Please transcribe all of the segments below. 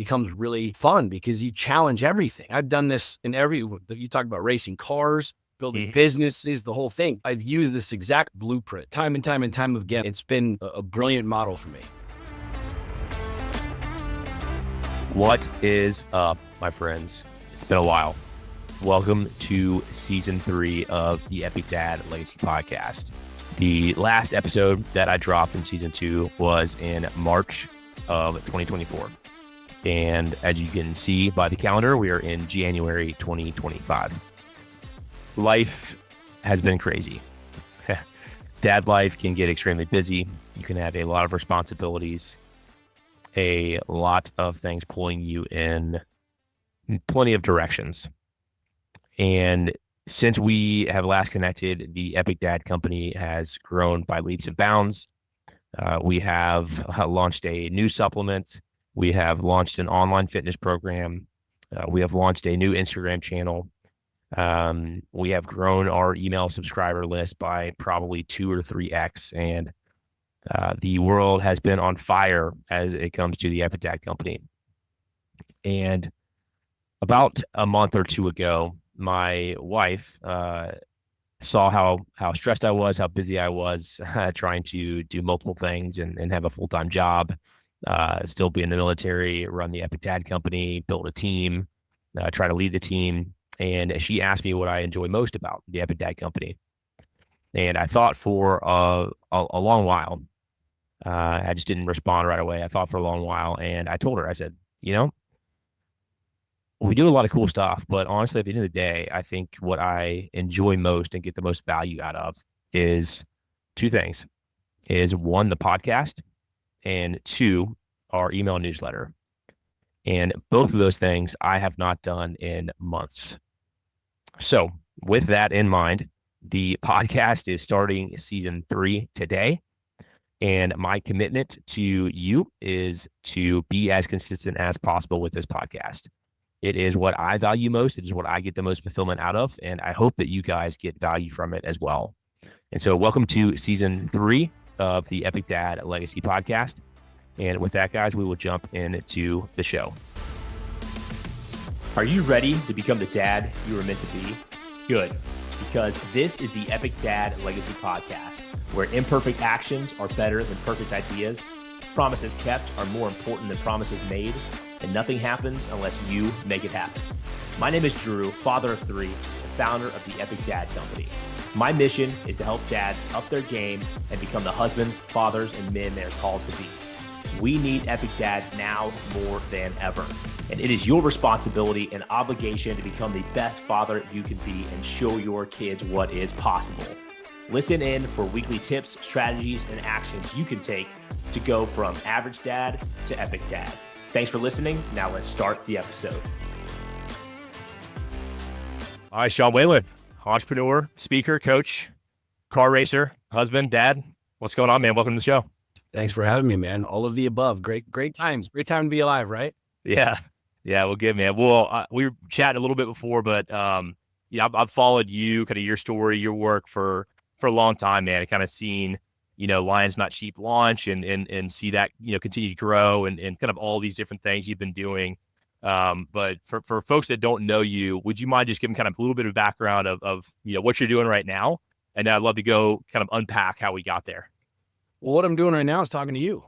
becomes really fun because you challenge everything. I've done this you talk about racing cars, building businesses, the whole thing. I've used this exact blueprint time and time and time again. It's been a brilliant model for me. What is up, my friends? It's been a while. Welcome to season 3 of the Epic Dad Legacy podcast. The last episode that I dropped in season 2 was in March of 2024. And as you can see by the calendar, we are in January 2025. Life has been crazy. Dad life can get extremely busy. You can have a lot of responsibilities, a lot of things pulling you in plenty of directions. And since we have last connected, the Epic Dad company has grown by leaps and bounds. We have launched a new supplement. We have launched an online fitness program. We have launched a new Instagram channel. We have grown our email subscriber list by probably 2 or 3x. And the world has been on fire as it comes to the Epic Dad company. And about a month or two ago, my wife saw how stressed I was, how busy I was, trying to do multiple things and have a full-time job, still be in the military, run the Epic Dad company, build a team, try to lead the team. And she asked me what I enjoy most about the Epic Dad company. And I thought for a long while. I just didn't respond right away. I thought for a long while, and I told her, I said, we do a lot of cool stuff, but honestly, at the end of the day, I think what I enjoy most and get the most value out of is two things. Is one, the podcast, and two, our email newsletter. And both of those things I have not done in months. So with that in mind, the podcast is starting season 3 today. And my commitment to you is to be as consistent as possible with this podcast. It is what I value most. It is what I get the most fulfillment out of. And I hope that you guys get value from it as well. And so welcome to season 3 of the Epic Dad Legacy podcast. And with that, guys, we will jump into the show. Are you ready to become the dad you were meant to be? Good, because this is the Epic Dad Legacy podcast, where imperfect actions are better than perfect ideas, promises kept are more important than promises made, and nothing happens unless you make it happen. My name is Drew, father of 3, and founder of the Epic Dad company. My mission is to help dads up their game and become the husbands, fathers, and men they are called to be. We need Epic Dads now more than ever. And it is your responsibility and obligation to become the best father you can be and show your kids what is possible. Listen in for weekly tips, strategies, and actions you can take to go from average dad to epic dad. Thanks for listening. Now let's start the episode. All right, Sean Whalen, entrepreneur, speaker, coach, car racer, husband, dad. What's going on, man? Welcome to the show. Thanks for having me, man. All of the above. Great times. Great time to be alive, right? Yeah. Well, good, man. Well, we were chatting a little bit before, but I've followed you, kind of your story, your work for a long time, man. I kind of seen, Lions Not Cheap launch and see that, continue to grow and kind of all these different things you've been doing. But for folks that don't know you, would you mind just giving kind of a little bit of background of what you're doing right now? And I'd love to go kind of unpack how we got there. Well, what I'm doing right now is talking to you.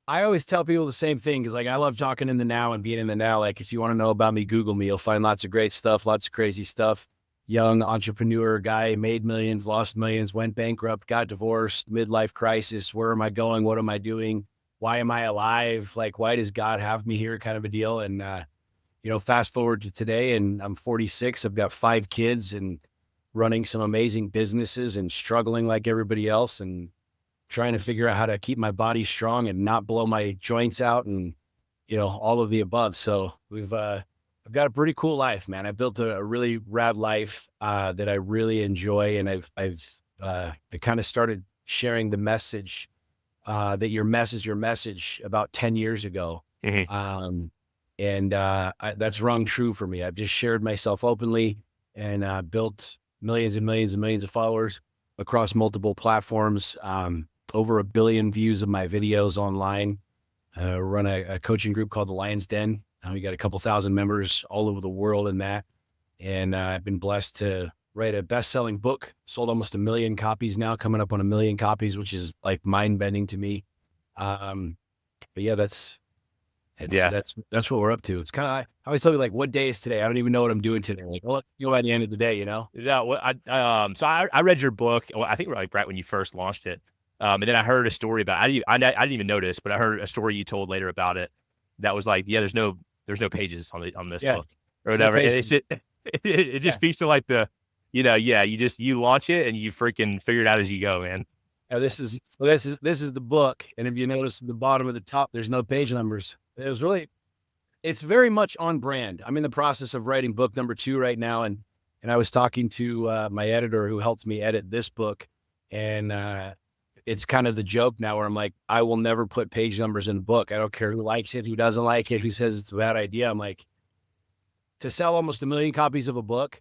I always tell people the same thing because I love talking in the now and being in the now. Like if you want to know about me, Google me. You'll find lots of great stuff, lots of crazy stuff. Young entrepreneur guy, made millions, lost millions, went bankrupt, got divorced, midlife crisis. Where am I going? What am I doing? Why am I alive? Like, why does God have me here? Kind of a deal. And, fast forward to today and I'm 46. I've got 5 kids and running some amazing businesses and struggling like everybody else and trying to figure out how to keep my body strong and not blow my joints out and, all of the above. So I've got a pretty cool life, man. I built a really rad life that I really enjoy. And I kind of started sharing the message that your mess is your message about 10 years ago. Mm-hmm. That's rung true for me. I've just shared myself openly and built millions and millions and millions of followers across multiple platforms, over 1 billion views of my videos online. run a coaching group called the Lion's Den. We got a couple thousand members all over the world in that. And I've been blessed to write a best-selling book, sold almost 1 million copies now, coming up on 1 million copies, which is like mind-bending to me. But yeah, that's what we're up to. It's kind of, I always tell you, like, what day is today? I don't even know what I'm doing today. Like, well, you know, by the end of the day, you know? Yeah, well, I read your book. Well, I think like right when you first launched it, and then I heard a story about. I didn't even notice, but I heard a story you told later about it. That was like, yeah, there's no pages on this Yeah. book or There's no whatever. And pages. it just speaks to like you launch it and you freaking figure it out as you go, man. Now this is the book. And if you notice at the bottom of the top, there's no page numbers. It's very much on brand. I'm in the process of writing book number 2 right now. And I was talking to my editor who helped me edit this book. And it's kind of the joke now where I'm like, I will never put page numbers in the book. I don't care who likes it, who doesn't like it, who says it's a bad idea. I'm like, to sell almost 1 million copies of a book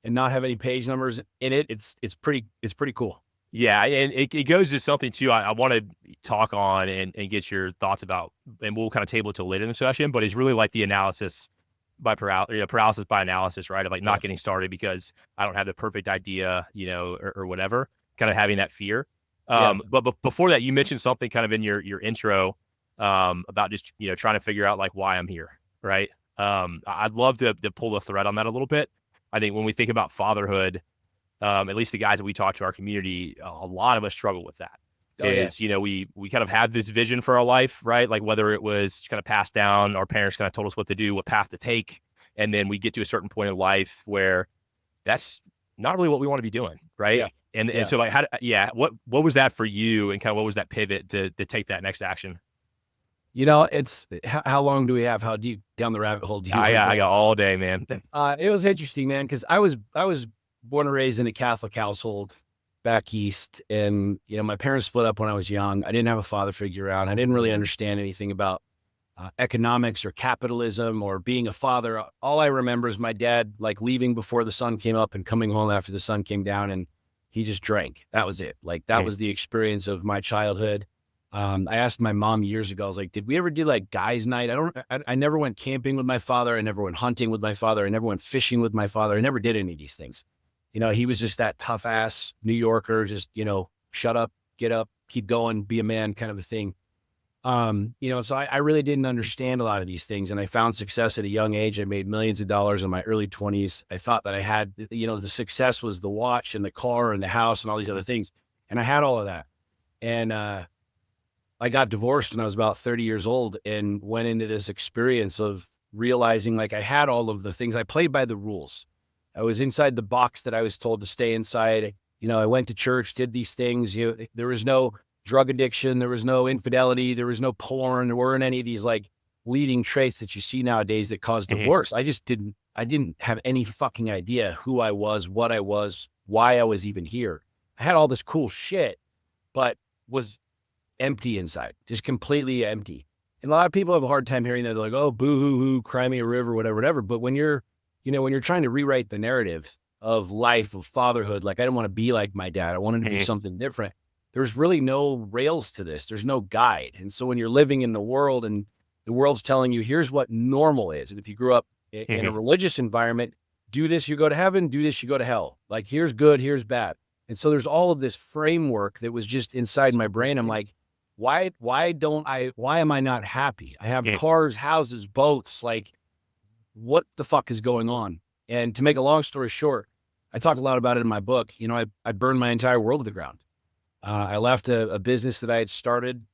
and not have any page numbers in it, it's pretty cool. Yeah, and it goes to something too I want to talk on and get your thoughts about, and we'll kind of table it till later in the session, but it's really like the analysis by paralysis by analysis, right? Of like not getting started because I don't have the perfect idea, or whatever, kind of having that fear. But before that, you mentioned something kind of in your intro about just, trying to figure out like why I'm here, right? I'd love to pull the thread on that a little bit. I think when we think about fatherhood, at least the guys that we talk to our community, a lot of us struggle with that. We kind of have this vision for our life, right? Like whether it was kind of passed down, our parents kind of told us what to do, what path to take. And then we get to a certain point in life where that's not really what we want to be doing. Right. Yeah. And so like, what was that for you? And kind of what was that pivot to take that next action? It's how long do we have? How deep down the rabbit hole do you? I got all day, man. It was interesting, man, because I was born and raised in a Catholic household back east, and my parents split up when I was young. I didn't have a father figure around. I didn't really understand anything about economics or capitalism or being a father. All I remember is my dad like leaving before the sun came up and coming home after the sun came down, and he just drank. That was it. Like that was the experience of my childhood. I asked my mom years ago, I was like, did we ever do like guys' night? I never went camping with my father. I never went hunting with my father. I never went fishing with my father. I never did any of these things. He was just that tough ass New Yorker, just, shut up, get up, keep going, be a man kind of a thing. So I really didn't understand a lot of these things. And I found success at a young age. I made millions of dollars in my early 20s. I thought that I had, the success was the watch and the car and the house and all these other things. And I had all of that. And, I got divorced when I was about 30 years old and went into this experience of realizing like I had all of the things. I played by the rules. I was inside the box that I was told to stay inside. I went to church, did these things. There was no drug addiction. There was no infidelity. There was no porn. There weren't any of these like leading traits that you see nowadays that cause divorce. I didn't have any fucking idea who I was, what I was, why I was even here. I had all this cool shit, but was empty inside, just completely empty. And a lot of people have a hard time hearing that. They're like, oh, boo hoo hoo, cry me a river, whatever. But when you're trying to rewrite the narrative of life, of fatherhood, like I didn't want to be like my dad. I wanted to be something different. There's really no rails to this. There's no guide. And so when you're living in the world and the world's telling you, here's what normal is. And if you grew up in a religious environment, do this, you go to heaven, do this, you go to hell. Like here's good, here's bad. And so there's all of this framework that was just inside my brain. I'm like, why am I not happy? I have cars, houses, boats. Like, what the fuck is going on? And to make a long story short, I talk a lot about it in my book. I burned my entire world to the ground. I left a business that I had started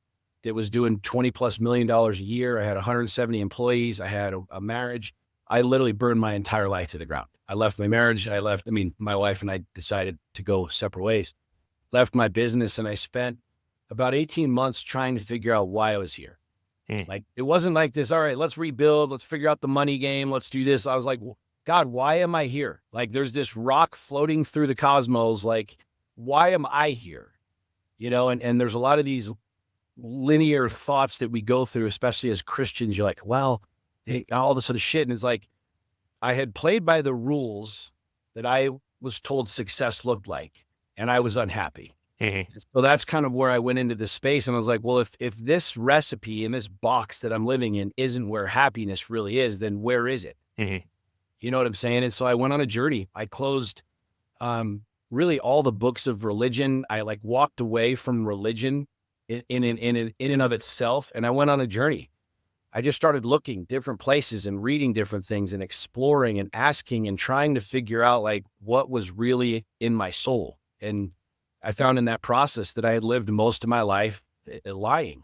that was doing $20+ million a year. I had 170 employees. I had a marriage. I literally burned my entire life to the ground. I left my marriage. My wife and I decided to go separate ways, left my business, and I spent about 18 months trying to figure out why I was here. Like, it wasn't like this, all right, let's rebuild, let's figure out the money game, let's do this. I was like, God, why am I here? Like, there's this rock floating through the cosmos. Like, why am I here? And there's a lot of these linear thoughts that we go through, especially as Christians. You're like, well, all this sort of shit. And it's like, I had played by the rules that I was told success looked like, and I was unhappy. Mhm. So that's kind of where I went into this space. And I was like, well, if this recipe in this box that I'm living in isn't where happiness really is, then where is it? Mhm. You know what I'm saying? And so I went on a journey. I closed um, really all the books of religion. I like walked away from religion in and of itself. And I went on a journey. I just started looking different places and reading different things and exploring and asking and trying to figure out like what was really in my soul. And I found in that process that I had lived most of my life lying,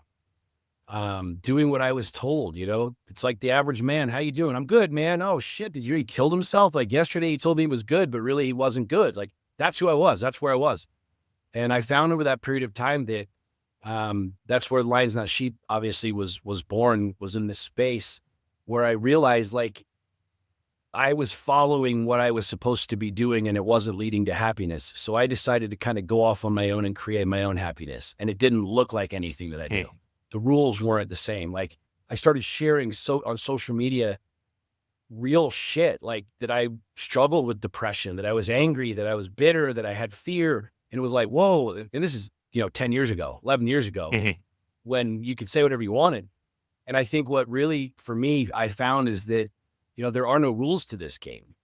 doing what I was told. It's like the average man. How you doing? I'm good, man. Oh shit. Did you hear he killed himself? Like yesterday he told me he was good, but really he wasn't good. Like that's who I was. That's where I was. And I found over that period of time that that's where Lions Not Sheep obviously was born, was in this space where I realized like I was following what I was supposed to be doing and it wasn't leading to happiness. So I decided to kind of go off on my own and create my own happiness. And it didn't look like anything that I knew. Mhm. The rules weren't the same. Like I started sharing on social media real shit, like that I struggled with depression, that I was angry, that I was bitter, that I had fear. And it was like, whoa. And this is, 10 years ago, 11 years ago, Mhm. when you could say whatever you wanted. And I think what really, for me, I found is that, there are no rules to this game.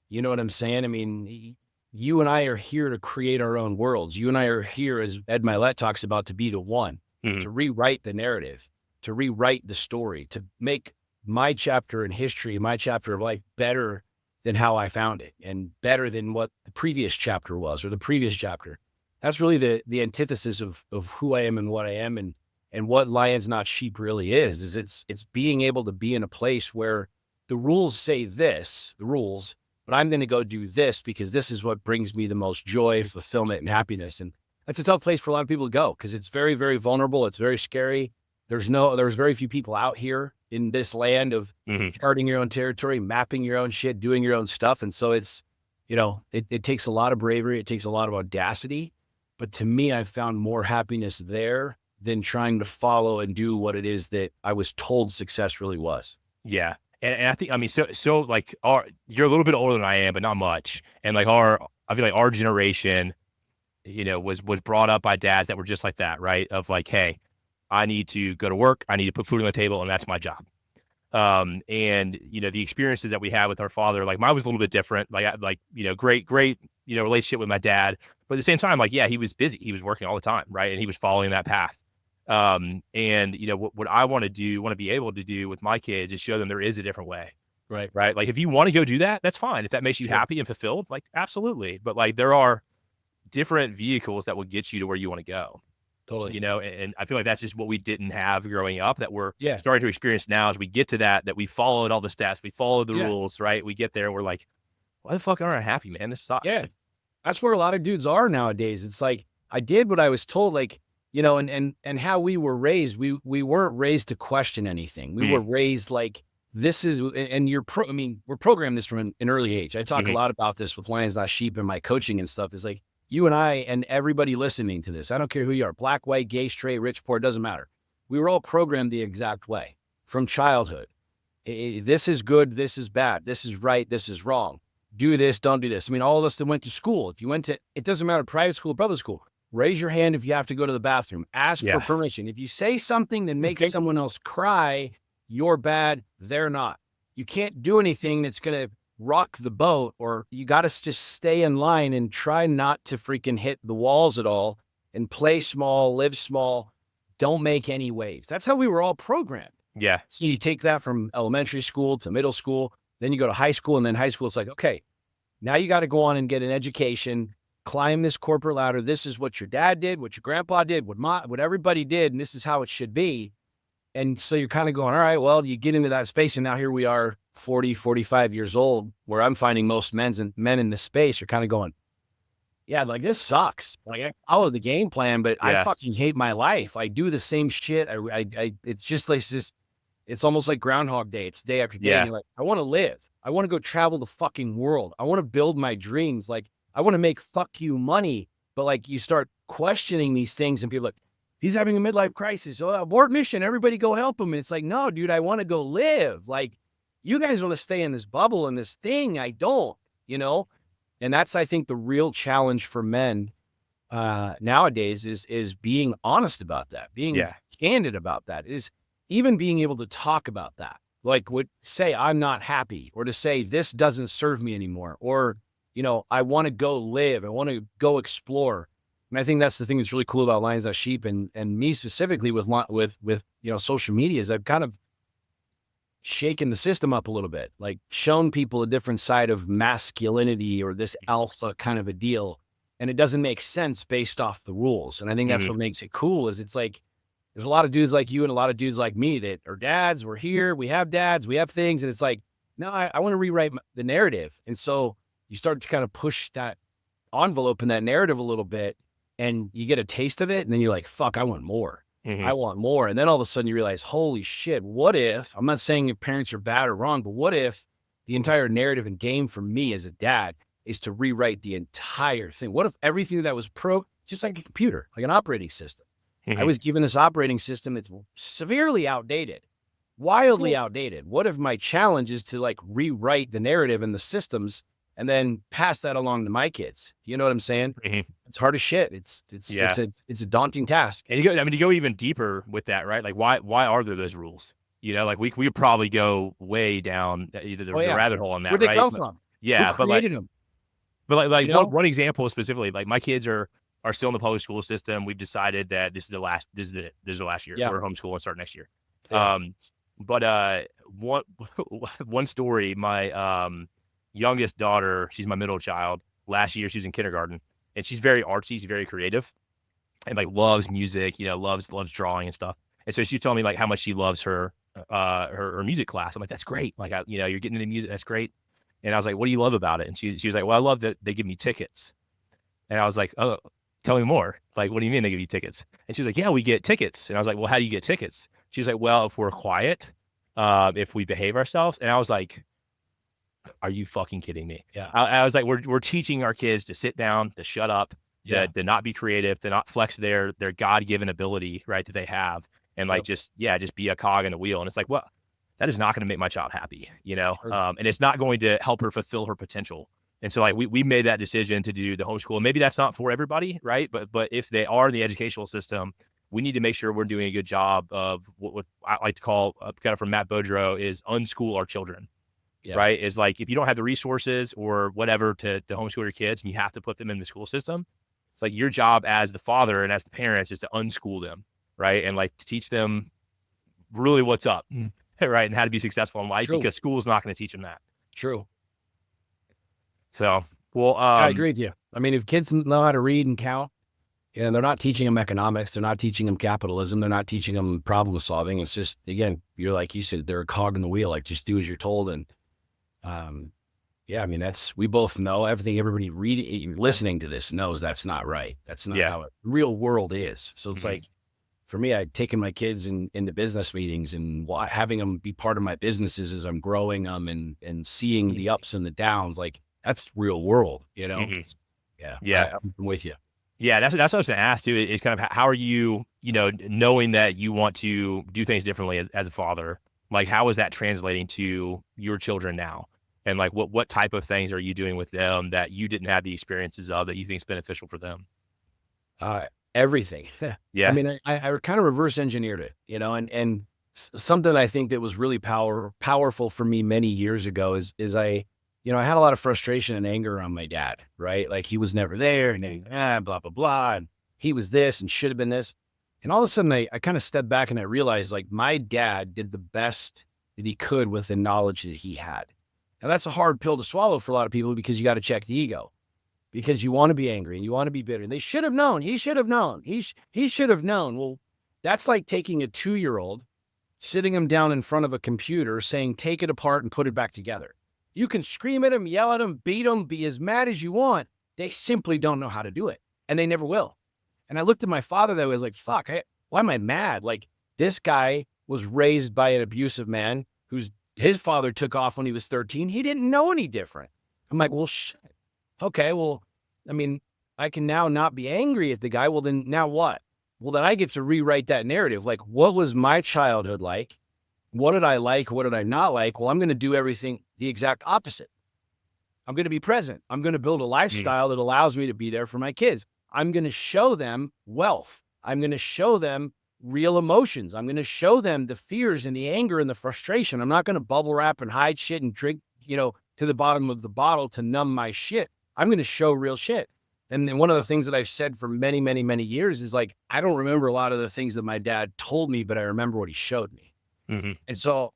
You know what I'm saying? I mean, you and I are here to create our own worlds. You and I are here, as Ed Milet talks about, to be the one, Mhm. to rewrite the narrative, to rewrite the story, to make my chapter in history, my chapter of life better than how I found it and better than what the previous chapter was or the previous chapter. That's really the antithesis of who I am and what I am and what Lions Not Sheep really is it's being able to be in a place where the rules say this, the rules, but I'm going to go do this because this is what brings me the most joy, fulfillment, and happiness. And that's a tough place for a lot of people to go because it's very, very vulnerable. It's very scary. There's very few people out here in this land of Mhm. charting your own territory, mapping your own shit, doing your own stuff. And so it takes a lot of bravery. It takes a lot of audacity. But to me, I found more happiness there than trying to follow and do what it is that I was told success really was. Yeah. And I think, I mean, so like you're a little bit older than I am, but not much. And like I feel like our generation, was brought up by dads that were just like that, right? Of like, hey, I need to go to work, I need to put food on the table, and that's my job. And the experiences that we had with our father, like mine was a little bit different. Great, relationship with my dad, but at the same time, like, yeah, he was busy, he was working all the time, right? And he was following that path. And what I want to be able to do with my kids is show them there is a different way, Right. right? Like if you want to go do that, that's fine. If that makes you Sure. happy and fulfilled, like absolutely. But like there are different vehicles that will get you to where you want to go. Totally. And I feel like that's just what we didn't have growing up that we're Yeah. starting to experience now as we get to that we followed all the steps, we followed the Yeah. rules, right? We get there and we're like, why the fuck aren't I happy, man? This sucks. Yeah. That's where a lot of dudes are nowadays. It's like I did what I was told, like, and how we were raised. We weren't raised to question anything. We were Mhm. raised like this is, and I mean, we're programmed this from an early age. I talk a Mhm. lot about this with Lions Not Sheep and my coaching and stuff. Is like you and I and everybody listening to this. I don't care who you are, black, white, gay, straight, rich, poor, it doesn't matter. We were all programmed the exact way from childhood. This is good. This is bad. This is right. This is wrong. Do this. Don't do this. I mean, all of us that went to school, if you went to, it doesn't matter, private school, public school, raise your hand if you have to go to the bathroom. Ask for Yeah. permission. If you say something that makes Okay. someone else cry, you're bad. They're not. You can't do anything that's going to rock the boat, or you got to just stay in line and try not to freaking hit the walls at all and play small, live small. Don't make any waves. That's how we were all programmed. Yeah. So you take that from elementary school to middle school, then you go to high school, and then high school, it's like, okay, now you got to go on and get an education, climb this corporate ladder. This is what your dad did, what your grandpa did, what everybody did, and this is how it should be. And so you're kind of going, all right, well, you get into that space, and now here we are, 40, 45 years old, where I'm finding most men in this space are kind of going, yeah, like this sucks. Like I follow the game plan, but I Yeah. fucking hate my life. I do the same shit. It's just like this. It's almost like Groundhog Day. It's day after day. And Yeah. you're like, I want to live. I want to go travel the fucking world. I want to build my dreams. Like, I want to make fuck you money. But like, you start questioning these things, and people are like, he's having a midlife crisis. Oh, abort mission. Everybody go help him. And it's like, no, dude, I want to go live. Like, you guys want to stay in this bubble and this thing. I don't, you know? And that's, I think, the real challenge for men nowadays is being honest about that, being Yeah. candid about that, is even being able to talk about that. Like would say, I'm not happy, or to say this doesn't serve me anymore, or, I want to go live. I want to go explore. And I think that's the thing that's really cool about Lions Not Sheep and me specifically with social media is I've kind of shaken the system up a little bit, like shown people a different side of masculinity or this alpha kind of a deal. And it doesn't make sense based off the rules. And I think that's Mhm. what makes it cool is it's like, there's a lot of dudes like you and a lot of dudes like me that are dads. We're here, we have dads, we have things. And it's like, no, I want to rewrite the narrative. And so you start to kind of push that envelope in that narrative a little bit and you get a taste of it. And then you're like, fuck, I want more. I Mhm. want more. And then all of a sudden you realize, holy shit, what if, I'm not saying your parents are bad or wrong, but what if the entire narrative and game for me as a dad is to rewrite the entire thing? What if everything that was just like a computer, like an operating system, I Mhm. was given this operating system that's severely outdated, wildly outdated. What if my challenge is to like rewrite the narrative and the systems and then pass that along to my kids? You know what I'm saying? Mhm. It's hard as shit. Yeah. It's a daunting task. And to go even deeper with that, right? Like, why are there those rules? Like we could probably go way down either Oh the yeah. rabbit hole on that, Where'd they right? come But from? Who yeah, created them? like You know? one example specifically, like my kids are still in the public school system. We've decided that this is the last year. Yeah. We're homeschooling start next year. Yeah. But one one story, my youngest daughter, she's my middle child. Last year she was in kindergarten, and she's very artsy, she's very creative, and like loves music, loves drawing and stuff. And so she's telling me like how much she loves her music class. I'm like, that's great. Like you're getting into music, that's great. And I was like, what do you love about it? And she was like, well, I love that they give me tickets. And I was like, oh, tell me more. Like, what do you mean they give you tickets? And she was like, yeah, we get tickets. And I was like, well, how do you get tickets? She was like, well, if we're quiet, if we behave ourselves. And I was like, are you fucking kidding me? Yeah. I was like, we're teaching our kids to sit down, to shut up, Yeah. to not be creative, to not flex their God given ability, right, that they have, and like Yep. just be a cog in a wheel. And it's like, well, that is not going to make my child happy, Sure. and it's not going to help her fulfill her potential. And so like we made that decision to do the homeschool. And maybe that's not for everybody, right? But if they are in the educational system, we need to make sure we're doing a good job of what I like to call, kind of from Matt Bodro, is unschool our children, Yeah. right? Is like if you don't have the resources or whatever to homeschool your kids and you have to put them in the school system, it's like your job as the father and as the parents is to unschool them, right? And like to teach them really what's up, right? And how to be successful in life, True. because school is not going to teach them that. True. So, well, I agree with you. I mean, if kids know how to read and count, they're not teaching them economics. They're not teaching them capitalism. They're not teaching them problem solving. It's just, again, you're like you said, they're a cog in the wheel. Like just do as you're told. And yeah, I mean, we both know everything. Everybody listening to this knows that's not right. That's not Yeah. how real world is. So it's Mhm. like, for me, I'd taken my kids into business meetings and having them be part of my businesses as I'm growing them and seeing the ups and the downs. Like that's real world, Mhm. Yeah. Yeah. I'm with you. Yeah, that's what I was going to ask too. Is kind of how are you, knowing that you want to do things differently as a father? Like, how is that translating to your children now? And like, what type of things are you doing with them that you didn't have the experiences of that you think is beneficial for them? Everything. I Yeah. mean, I kind of reverse engineered it, and something I think that was really powerful for me many years ago is I had a lot of frustration and anger on my dad, right? Like he was never there and then, blah, blah, blah. And he was this and should have been this. And all of a sudden I kind of stepped back and I realized like my dad did the best that he could with the knowledge that he had. Now that's a hard pill to swallow for a lot of people because you got to check the ego. Because you want to be angry and you want to be bitter. And they should have known. He should have known. He should have known. Well, that's like taking a 2-year-old, sitting him down in front of a computer saying, take it apart and put it back together. You can scream at him, yell at him, beat him, be as mad as you want. They simply don't know how to do it. And they never will. And I looked at my father that was like, fuck, why am I mad? Like this guy was raised by an abusive man his father took off when he was 13. He didn't know any different. I'm like, well, shit. Okay, well, I mean, I can now not be angry at the guy. Well, then now what? Well, then I get to rewrite that narrative. Like, what was my childhood like? What did I like? What did I not like? Well, I'm going to do everything the exact opposite. I'm going to be present. I'm going to build a lifestyle that allows me to be there for my kids. I'm going to show them wealth. I'm going to show them real emotions. I'm going to show them the fears and the anger and the frustration. I'm not going to bubble wrap and hide shit and drink, to the bottom of the bottle to numb my shit. I'm going to show real shit. And then one of the things that I've said for many, many, many years is like, I don't remember a lot of the things that my dad told me, but I remember what he showed me. Mm-hmm. And so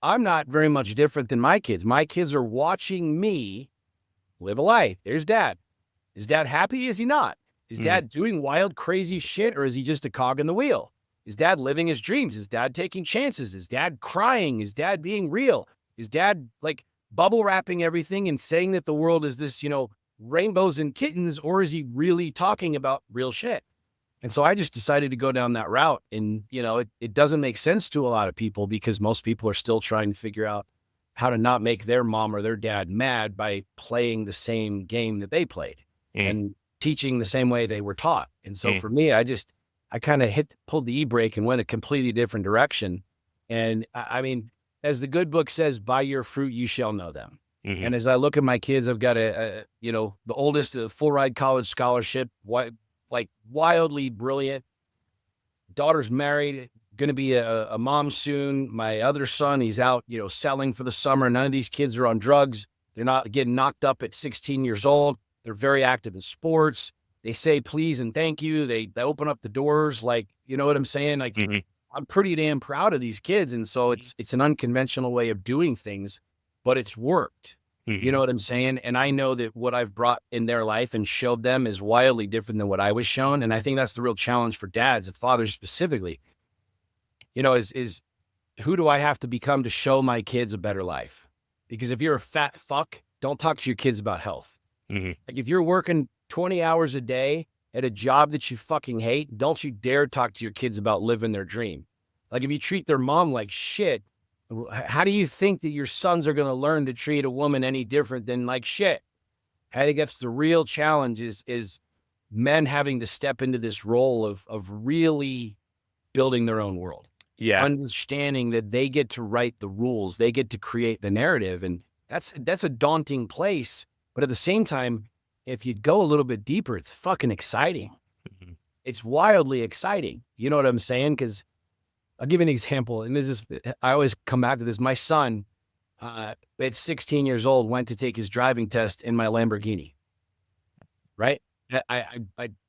I'm not very much different than my kids. My kids are watching me live a life. There's dad. Is dad happy? Is he not? Is dad doing wild, crazy shit, or is he just a cog in the wheel? Is dad living his dreams? Is dad taking chances? Is dad crying? Is dad being real? Is dad like bubble wrapping everything and saying that the world is this, rainbows and kittens, or is he really talking about real shit? And so I just decided to go down that route. And, it doesn't make sense to a lot of people because most people are still trying to figure out how to not make their mom or their dad mad by playing the same game that they played and teaching the same way they were taught. And so for me, I kind of pulled the e-brake and went a completely different direction. And I mean, as the good book says, by your fruit, you shall know them. And as I look at my kids, I've got the oldest, a full ride college scholarship, like wildly brilliant. Daughter's married, going to be a mom soon. My other son, he's out, selling for the summer. None of these kids are on drugs. They're not getting knocked up at 16 years old. They're very active in sports. They say please and thank you. They open up the doors. Like, you know what I'm saying? Like, I'm pretty damn proud of these kids. And so it's an unconventional way of doing things, but it's worked. You know what I'm saying? And I know that what I've brought in their life and showed them is wildly different than what I was shown. And I think that's the real challenge for dads and fathers specifically, is who do I have to become to show my kids a better life? Because if you're a fat fuck, don't talk to your kids about health. Like if you're working 20 hours a day at a job that you fucking hate, don't you dare talk to your kids about living their dream. Like if you treat their mom like shit, how do you think that your sons are going to learn to treat a woman any different than like shit? I think that's the real challenge is men having to step into this role of really building their own world. Yeah. Understanding that they get to write the rules, they get to create the narrative. And that's a daunting place. But at the same time, if you go a little bit deeper, it's fucking exciting. It's wildly exciting. You know what I'm saying? Because I'll give you an example. And I always come back to this. My son, at 16 years old, went to take his driving test in my Lamborghini. Right?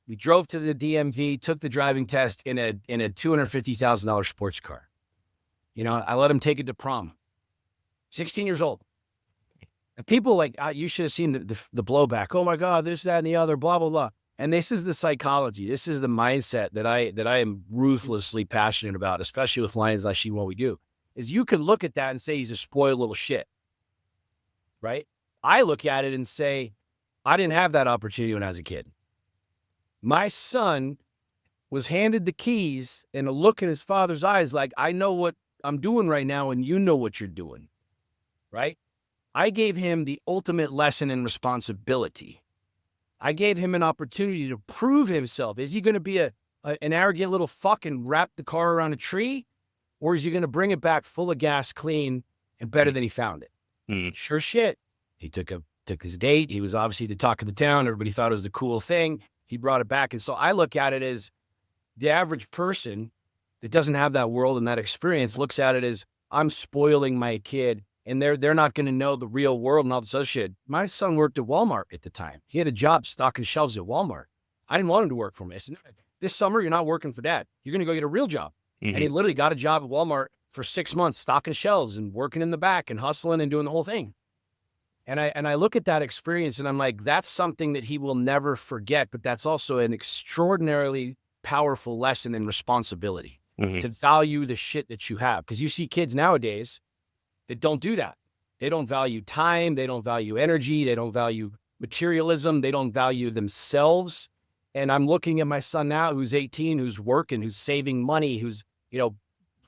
We drove to the DMV, took the driving test in a $250,000 sports car. I let him take it to prom. 16 years old. And people like, you should have seen the blowback. Oh my God, this, that, and the other, blah, blah, blah. And this is the psychology. This is the mindset that I am ruthlessly passionate about, especially with Lions Like She What We Do, is you can look at that and say he's a spoiled little shit, right? I look at it and say, I didn't have that opportunity when I was a kid. My son was handed the keys and a look in his father's eyes like, I know what I'm doing right now and you know what you're doing, right? I gave him the ultimate lesson in responsibility. I gave him an opportunity to prove himself. Is he going to be an arrogant little fuck and wrap the car around a tree? Or is he going to bring it back full of gas, clean, and better than he found it? Sure shit. He took his date. He was obviously the talk of the town. Everybody thought it was the cool thing. He brought it back. And so I look at it as the average person that doesn't have that world and that experience looks at it as I'm spoiling my kid. And they're not going to know the real world and all this other shit. My son worked at Walmart at the time. He had a job stocking shelves at Walmart. I didn't want him to work for me. I said, this summer, you're not working for dad. You're going to go get a real job. And he literally got a job at Walmart for 6 months, stocking shelves and working in the back and hustling and doing the whole thing. And I look at that experience and I'm like, that's something that he will never forget. But that's also an extraordinarily powerful lesson in responsibility to value the shit that you have. Because you see kids nowadays that don't do that. They don't value time. They don't value energy. They don't value materialism. They don't value themselves. And I'm looking at my son now who's 18, who's working, who's saving money, who's,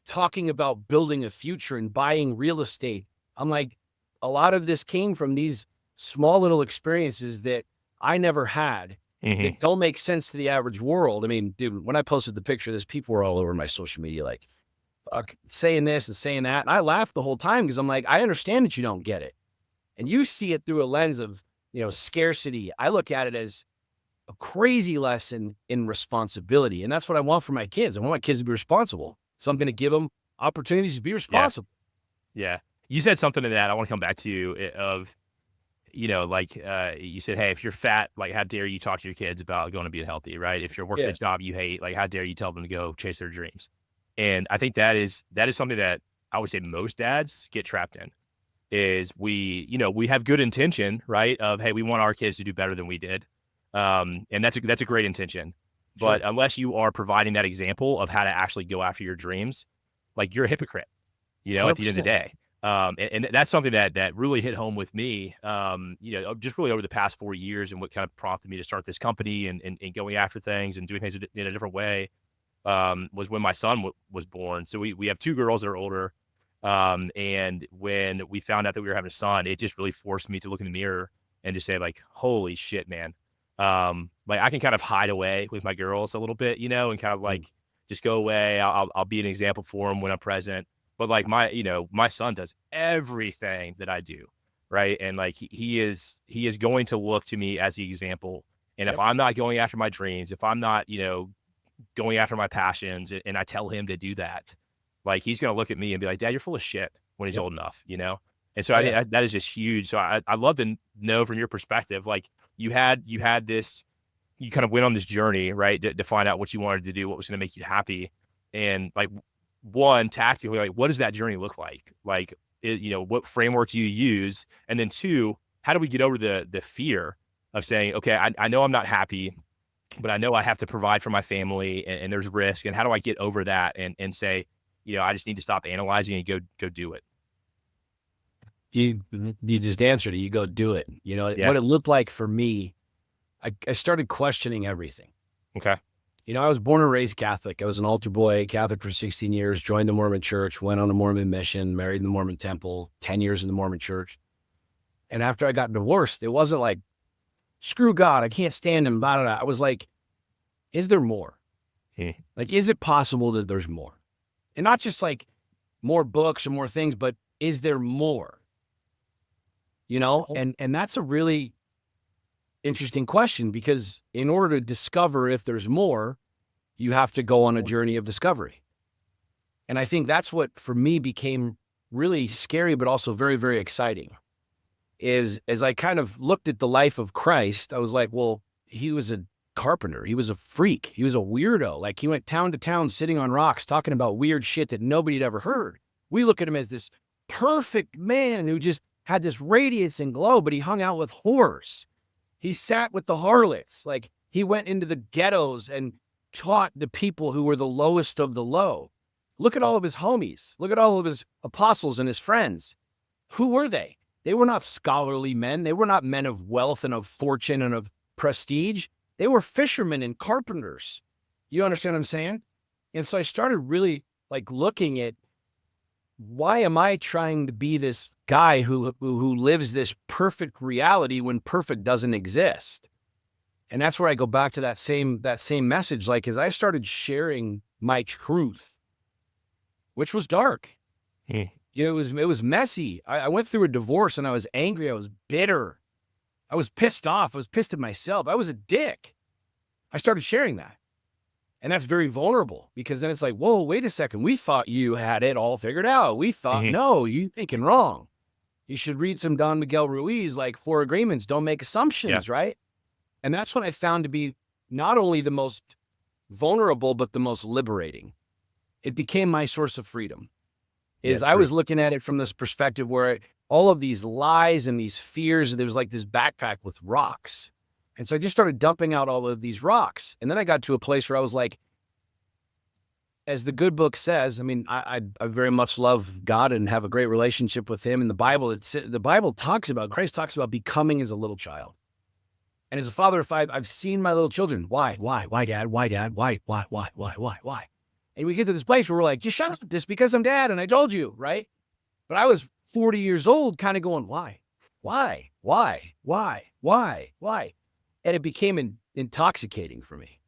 talking about building a future and buying real estate. I'm like, a lot of this came from these small little experiences that I never had that don't make sense to the average world. I mean, dude, when I posted the picture of this, people were all over my social media like, saying this and saying that. And I laughed the whole time because I'm like, I understand that you don't get it. And you see it through a lens of, scarcity. I look at it as, a crazy lesson in responsibility. And that's what I want for my kids. I want my kids to be responsible. So I'm going to give them opportunities to be responsible. Yeah. You said something to that. I want to come back to you of, like you said, hey, if you're fat, like how dare you talk to your kids about going to being healthy, right? If you're working a job you hate, like how dare you tell them to go chase their dreams? And I think that is something that I would say most dads get trapped in. Is we have good intention, right? Of, hey, we want our kids to do better than we did. And that's a great intention. Sure. But unless you are providing that example of how to actually go after your dreams, like you're a hypocrite, at the end of the day. And that's something that really hit home with me, just really over the past 4 years, and what kind of prompted me to start this company and going after things and doing things in a different way, was when my son was born. So we have 2 girls that are older. And when we found out that we were having a son, it just really forced me to look in the mirror and just say, like, holy shit, man. Like I can kind of hide away with my girls a little bit, and kind of like just go away. I'll be an example for them when I'm present. But like my son does everything that I do, right? And like he is going to look to me as the example. And if I'm not going after my dreams, if I'm not, going after my passions, and I tell him to do that, like he's going to look at me and be like, Dad, you're full of shit when he's old enough, And so I think that is just huge. So I love to know from your perspective, like you had this, you kind of went on this journey, right, to find out what you wanted to do, what was going to make you happy. And like, one, tactically, like, what does that journey look like? Like, what framework do you use? And then 2, how do we get over the fear of saying, okay, I know I'm not happy, but I know I have to provide for my family, and there's risk. And how do I get over that and say, I just need to stop analyzing and go do it? You just answered it. You go do it. What it looked like for me, I started questioning everything. Okay. I was born and raised Catholic. I was an altar boy, Catholic for 16 years, joined the Mormon church, went on a Mormon mission, married in the Mormon temple, 10 years in the Mormon church. And after I got divorced, it wasn't like, screw God, I can't stand him, blah, blah, blah. I was like, is there more? Like, is it possible that there's more? And not just like more books or more things, but is there more? And that's a really interesting question, because in order to discover if there's more, you have to go on a journey of discovery. And I think that's what for me became really scary, but also very, very exciting, is as I kind of looked at the life of Christ, I was like, well, he was a carpenter. He was a freak. He was a weirdo. Like he went town to town sitting on rocks, talking about weird shit that nobody had ever heard. We look at him as this perfect man who just had this radiance and glow, but he hung out with whores. He sat with the harlots. Like he went into the ghettos and taught the people who were the lowest of the low. Look at all of his homies. Look at all of his apostles and his friends. Who were they? They were not scholarly men. They were not men of wealth and of fortune and of prestige. They were fishermen and carpenters. You understand what I'm saying? And so I started really like looking at, why am I trying to be this guy who lives this perfect reality when perfect doesn't exist? And that's where I go back to that same message. Like, as I started sharing my truth, which was dark, it was messy. I went through a divorce and I was angry. I was bitter. I was pissed off. I was pissed at myself. I was a dick. I started sharing that. And that's very vulnerable, because then it's like, whoa, wait a second. We thought you had it all figured out. We thought, no, you thinking wrong. You should read some Don Miguel Ruiz, like 4 Agreements, don't make assumptions, right? And that's what I found to be not only the most vulnerable, but the most liberating. It became my source of freedom. I was looking at it from this perspective where all of these lies and these fears, there was like this backpack with rocks. And so I just started dumping out all of these rocks. And then I got to a place where I was like, as the good book says, I mean, I very much love God and have a great relationship with him. In the Bible, Christ talks about becoming as a little child. And as a father of 5, I've seen my little children. Why, Dad? Why, Dad? Why? And we get to this place where we're like, just shut up, just because I'm Dad and I told you, right? But I was 40 years old kind of going, why? And it became intoxicating for me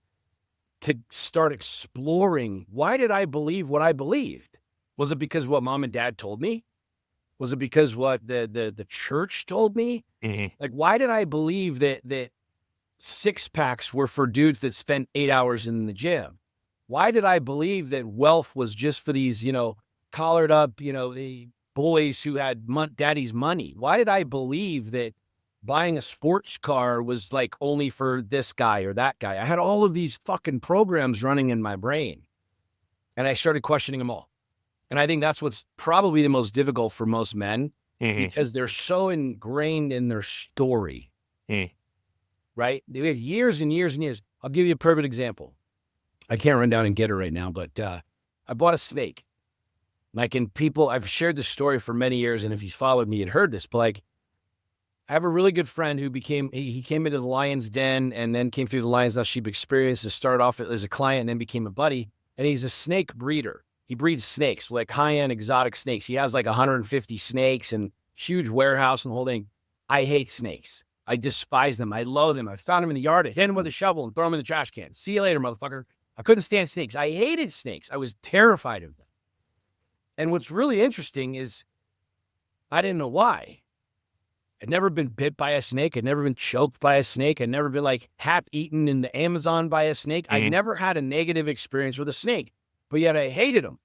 to start exploring, why did I believe what I believed? Was it because what Mom and Dad told me? Was it because what the church told me? Like, why did I believe that six packs were for dudes that spent 8 hours in the gym? Why did I believe that wealth was just for these, collared up, the boys who had daddy's money? Why did I believe that buying a sports car was like only for this guy or that guy? I had all of these fucking programs running in my brain, and I started questioning them all. And I think that's what's probably the most difficult for most men, because they're so ingrained in their story, right? They have years and years and years. I'll give you a perfect example. I can't run down and get her right now, but I bought a snake. Like, in people, I've shared this story for many years, and if you followed me, you'd heard this, but like, I have a really good friend who he came into the Lion's Den and then came through the Lion's Nest Sheep experience to start off as a client and then became a buddy. And he's a snake breeder. He breeds snakes, like high-end exotic snakes. He has like 150 snakes and huge warehouse and the whole thing. I hate snakes. I despise them. I loathe them. I found them in the yard. I hit them with a shovel and throw them in the trash can. See you later, motherfucker. I couldn't stand snakes. I hated snakes. I was terrified of them. And what's really interesting is I didn't know why. I'd never been bit by a snake. I'd never been choked by a snake. I'd never been like half-eaten in the Amazon by a snake. I'd never had a negative experience with a snake, but yet I hated them.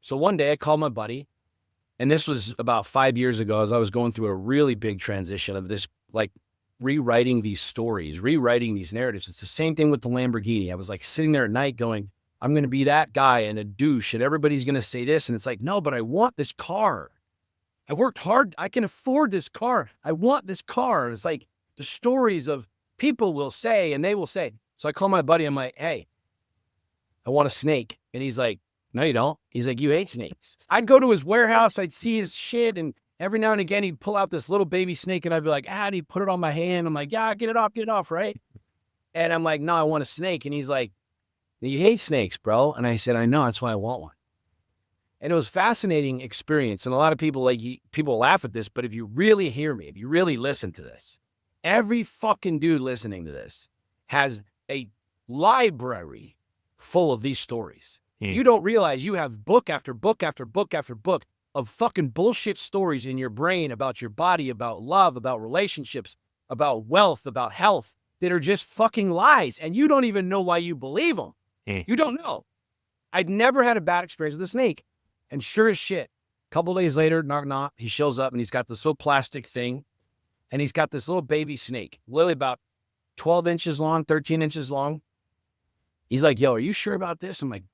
So one day I called my buddy, and this was about 5 years ago, as I was going through a really big transition of this, like, rewriting these stories, rewriting these narratives. It's the same thing with the Lamborghini. I was like sitting there at night going, I'm going to be that guy and a douche, and everybody's going to say this. And it's like, no, but I want this car. I worked hard. I can afford this car. I want this car. It's like the stories of people will say, and they will say. So I call my buddy. I'm like, hey, I want a snake. And he's like, no, you don't. He's like, you hate snakes. I'd go to his warehouse. I'd see his shit. And every now and again, he'd pull out this little baby snake. And I'd be like, and he'd put it on my hand. I'm like, yeah, get it off, right? And I'm like, no, I want a snake. And he's like, you hate snakes, bro. And I said, I know. That's why I want one. And it was a fascinating experience. And a lot of people, people laugh at this, but if you really hear me, if you really listen to this, every fucking dude listening to this has a library full of these stories. You don't realize you have book after book after book after book of fucking bullshit stories in your brain about your body, about love, about relationships, about wealth, about health that are just fucking lies. And you don't even know why you believe them. You don't know. I'd never had a bad experience with a snake. And sure as shit, a couple days later, knock, knock, he shows up and he's got this little plastic thing. And he's got this little baby snake, literally about 12 inches long, 13 inches long. He's like, yo, are you sure about this? I'm like,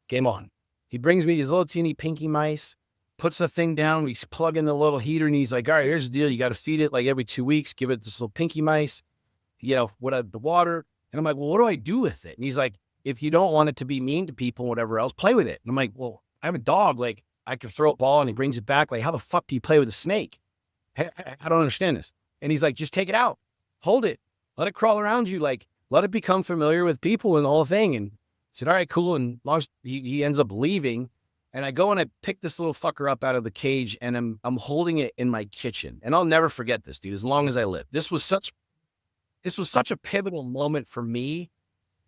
game on. He brings me these little teeny pinky mice, puts the thing down. We plug in the little heater and he's like, all right, here's the deal. You got to feed it like every 2 weeks. Give it this little pinky mice, the water. And I'm like, well, what do I do with it? And he's like, if you don't want it to be mean to people and whatever else, play with it. And I'm like, well, I have a dog. Like, I could throw a ball and he brings it back. Like, how the fuck do you play with a snake? I don't understand this. And he's like, just take it out, hold it, let it crawl around you. Like, let it become familiar with people and the whole thing. And I said, all right, cool. And long as he ends up leaving. And I go and I pick this little fucker up out of the cage and I'm holding it in my kitchen. And I'll never forget this, dude, as long as I live. This was such a pivotal moment for me,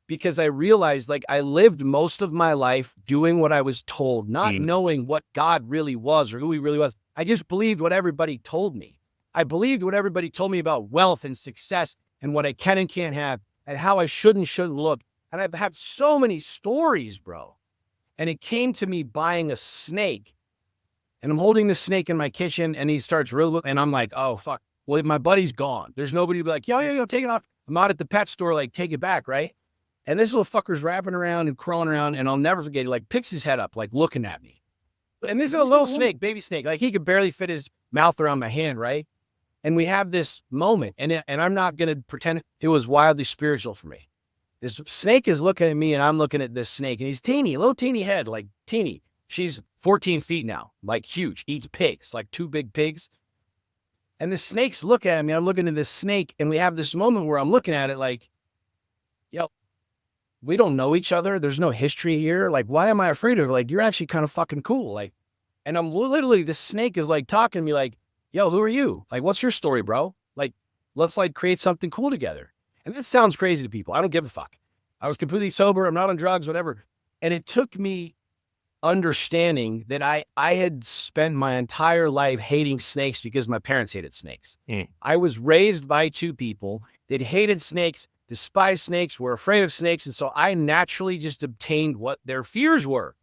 because I realized, like, I lived most of my life doing what I was told, not knowing what God really was or who he really was. I just believed what everybody told me. I believed what everybody told me about wealth and success and what I can and can't have and how I should and shouldn't look. And I've had so many stories, bro. And it came to me buying a snake. And I'm holding the snake in my kitchen and he starts and I'm like, oh, fuck. Well, my buddy's gone. There's nobody to be like, yo, take it off. I'm out at the pet store, like, take it back, right? And this little fucker's wrapping around and crawling around, and I'll never forget, he like picks his head up, like looking at me. And this is a little snake, baby snake. Like, he could barely fit his mouth around my hand, right? And we have this moment, and I'm not going to pretend it was wildly spiritual for me. This snake is looking at me, and I'm looking at this snake, and he's teeny, little teeny head, like teeny. She's 14 feet now, like huge, eats pigs, like 2 big pigs. And the snake's looking at me, I'm looking at this snake, and we have this moment where I'm looking at it like, yo, we don't know each other. There's no history here. Like, why am I afraid of it? Like, you're actually kind of fucking cool. Like, and I'm literally, this snake is like talking to me like, yo, who are you? Like, what's your story, bro? Like, let's like create something cool together. And that sounds crazy to people. I don't give a fuck. I was completely sober. I'm not on drugs, whatever. And it took me understanding that I had spent my entire life hating snakes because my parents hated snakes. I was raised by two people that hated snakes, despised snakes, were afraid of snakes. And so I naturally just obtained what their fears were.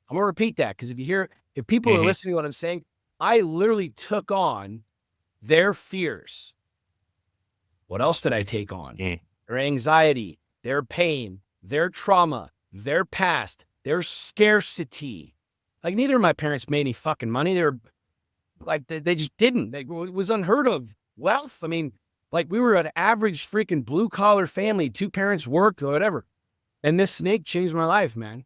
I'm going to repeat that because if people are listening to what I'm saying, I literally took on their fears. What else did I take on? Their anxiety, their pain, their trauma, their past, their scarcity. Like, neither of my parents made any fucking money. They were like, they just didn't. It was unheard of. Wealth. I mean, like, we were an average freaking blue collar family. Two parents worked or whatever. And this snake changed my life, man.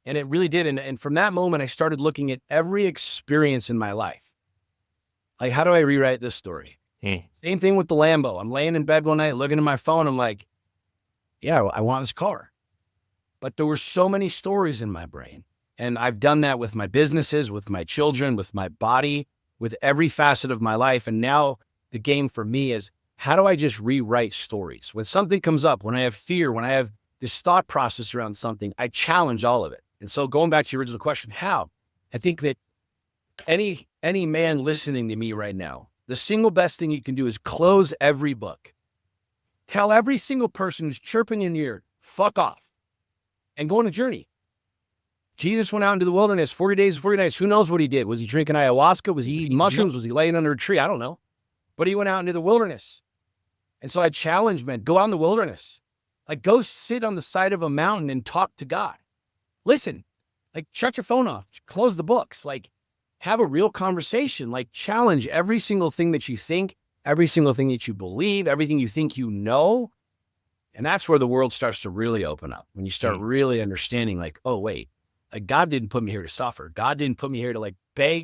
And it really did. And from that moment, I started looking at every experience in my life. Like, how do I rewrite this story? Same thing with the Lambo. I'm laying in bed one night, looking at my phone. I'm like, yeah, I want this car. But there were so many stories in my brain. And I've done that with my businesses, with my children, with my body, with every facet of my life. And now the game for me is, how do I just rewrite stories? When something comes up, when I have fear, when I have this thought process around something, I challenge all of it. And so going back to your original question, how? I think that any man listening to me right now, the single best thing you can do is close every book. Tell every single person who's chirping in your ear, fuck off, and go on a journey. Jesus went out into the wilderness 40 days and 40 nights. Who knows what he did? Was he drinking ayahuasca? Was he eating mushrooms? Was he laying under a tree? I don't know. But he went out into the wilderness. And so I challenge men, go out in the wilderness. Like, go sit on the side of a mountain and talk to God. Listen, like, shut your phone off, close the books, like, have a real conversation, like, challenge every single thing that you think, every single thing that you believe, everything you think you know. And that's where the world starts to really open up. When you start really understanding, like, oh, wait, like, God didn't put me here to suffer. God didn't put me here to, like, I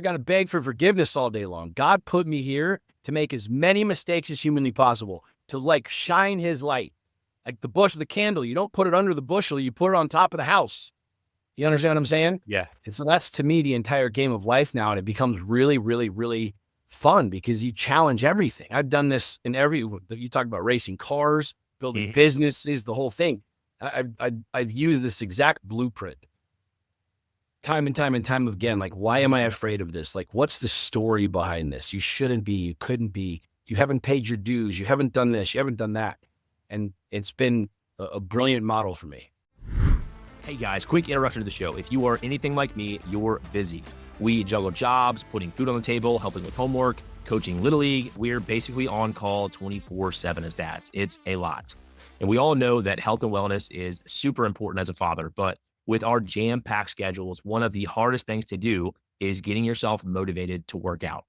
got to beg for forgiveness all day long. God put me here to make as many mistakes as humanly possible, to, like, shine his light. Like the bush of the candle, you don't put it under the bushel, you put it on top of the house. You understand what I'm saying? Yeah. And so that's, to me, the entire game of life now. And it becomes really, really, really fun because you challenge everything. I've done this in you talk about racing cars, building businesses, the whole thing. I've used this exact blueprint time and time again. Like, why am I afraid of this? Like, what's the story behind this? You shouldn't be, you couldn't be, you haven't paid your dues. You haven't done this, you haven't done that. And it's been a brilliant model for me. Hey guys, quick interruption to the show. If you are anything like me, you're busy. We juggle jobs, putting food on the table, helping with homework, coaching Little League. We're basically on call 24/7 as dads. It's a lot. And we all know that health and wellness is super important as a father, but with our jam-packed schedules, one of the hardest things to do is getting yourself motivated to work out.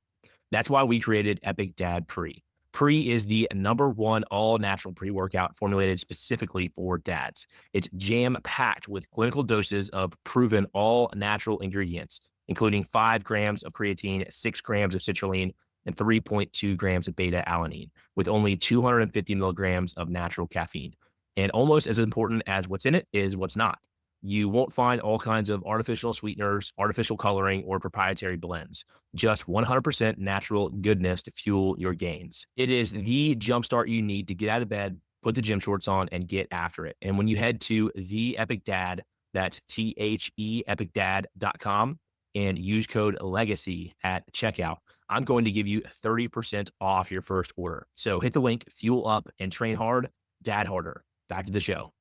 That's why we created Epic Dad Pre. Pre is the #1 all-natural pre-workout formulated specifically for dads. It's jam-packed with clinical doses of proven all-natural ingredients, including 5 grams of creatine, 6 grams of citrulline, and 3.2 grams of beta-alanine, with only 250 milligrams of natural caffeine. And almost as important as what's in it is what's not. You won't find all kinds of artificial sweeteners, artificial coloring, or proprietary blends. Just 100% natural goodness to fuel your gains. It is the jumpstart you need to get out of bed, put the gym shorts on, and get after it. And when you head to The Epic Dad, that's THEEpicDad.com, and use code LEGACY at checkout, I'm going to give you 30% off your first order. So hit the link, fuel up, and train hard, dad harder. Back to the show.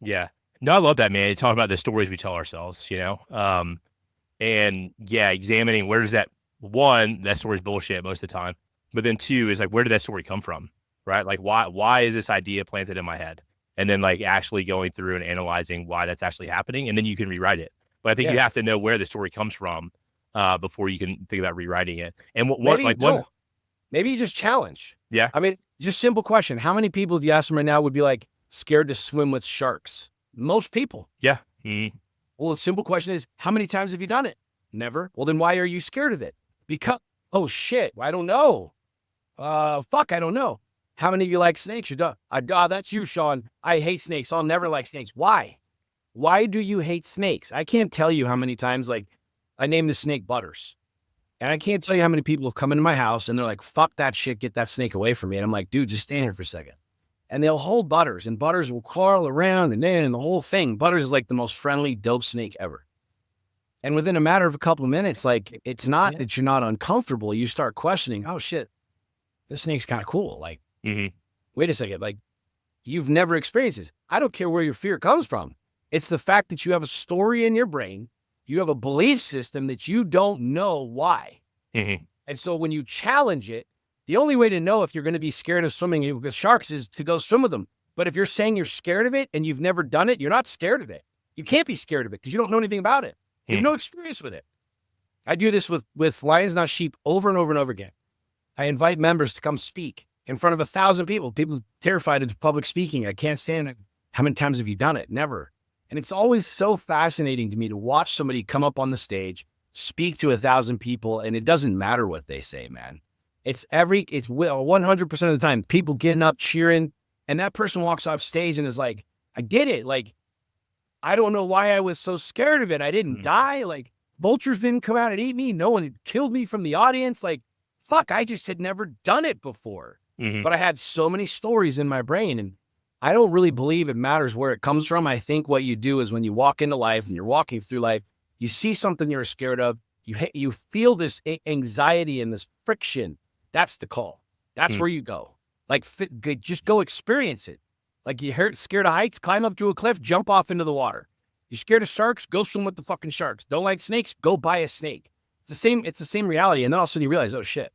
Yeah. No, I love that, man. You talk about the stories we tell ourselves, and yeah, examining where does that story's bullshit most of the time. But then 2 is like, where did that story come from? Right? Like, why is this idea planted in my head? And then, like, actually going through and analyzing why that's actually happening. And then you can rewrite it. But I think you have to know where the story comes from before you can think about rewriting it. And maybe you just challenge. Yeah. I mean, just simple question. How many people, if you ask them right now, would be like scared to swim with sharks? Most people. Yeah. Well, the simple question is, how many times have you done it? Never. Well, then why are you scared of it? Because, oh shit, I don't know. I don't know. How many of you like snakes? You're done. That's you, Sean. I hate snakes. I'll never like snakes. Why? Why do you hate snakes? I can't tell you how many times, like, I named the snake Butters. And I can't tell you how many people have come into my house and they're like, fuck that shit, get that snake away from me. And I'm like, dude, just stand here for a second. And they'll hold Butters, and Butters will crawl around and the whole thing. Butters is like the most friendly, dope snake ever. And within a matter of a couple of minutes, like, it's not that you're not uncomfortable. You start questioning, oh shit, this snake's kind of cool. Like, wait a second, like, you've never experienced this. I don't care where your fear comes from. It's the fact that you have a story in your brain. You have a belief system that you don't know why. And so when you challenge it, the only way to know if you're going to be scared of swimming with sharks is to go swim with them. But if you're saying you're scared of it and you've never done it, you're not scared of it. You can't be scared of it because you don't know anything about it. You have no experience with it. I do this with Lions Not Sheep over and over and over again. I invite members to come speak in front of 1,000 people. People terrified of public speaking. I can't stand it. How many times have you done it? Never. And it's always so fascinating to me to watch somebody come up on the stage, speak to 1,000 people, and it doesn't matter what they say, man. It's 100% of the time, people getting up, cheering, and that person walks off stage and is like, I did it. Like, I don't know why I was so scared of it. I didn't die. Like, vultures didn't come out and eat me. No one had killed me from the audience. Like, fuck, I just had never done it before. But I had so many stories in my brain, and I don't really believe it matters where it comes from. I think what you do is when you walk into life and you're walking through life, you see something you're scared of, you feel this anxiety and this friction. That's the call. That's where you go. Like, just go experience it. Like, you're scared of heights, climb up to a cliff, jump off into the water. You're scared of sharks, go swim with the fucking sharks. Don't like snakes, go buy a snake. It's the same reality. And then all of a sudden you realize, oh shit,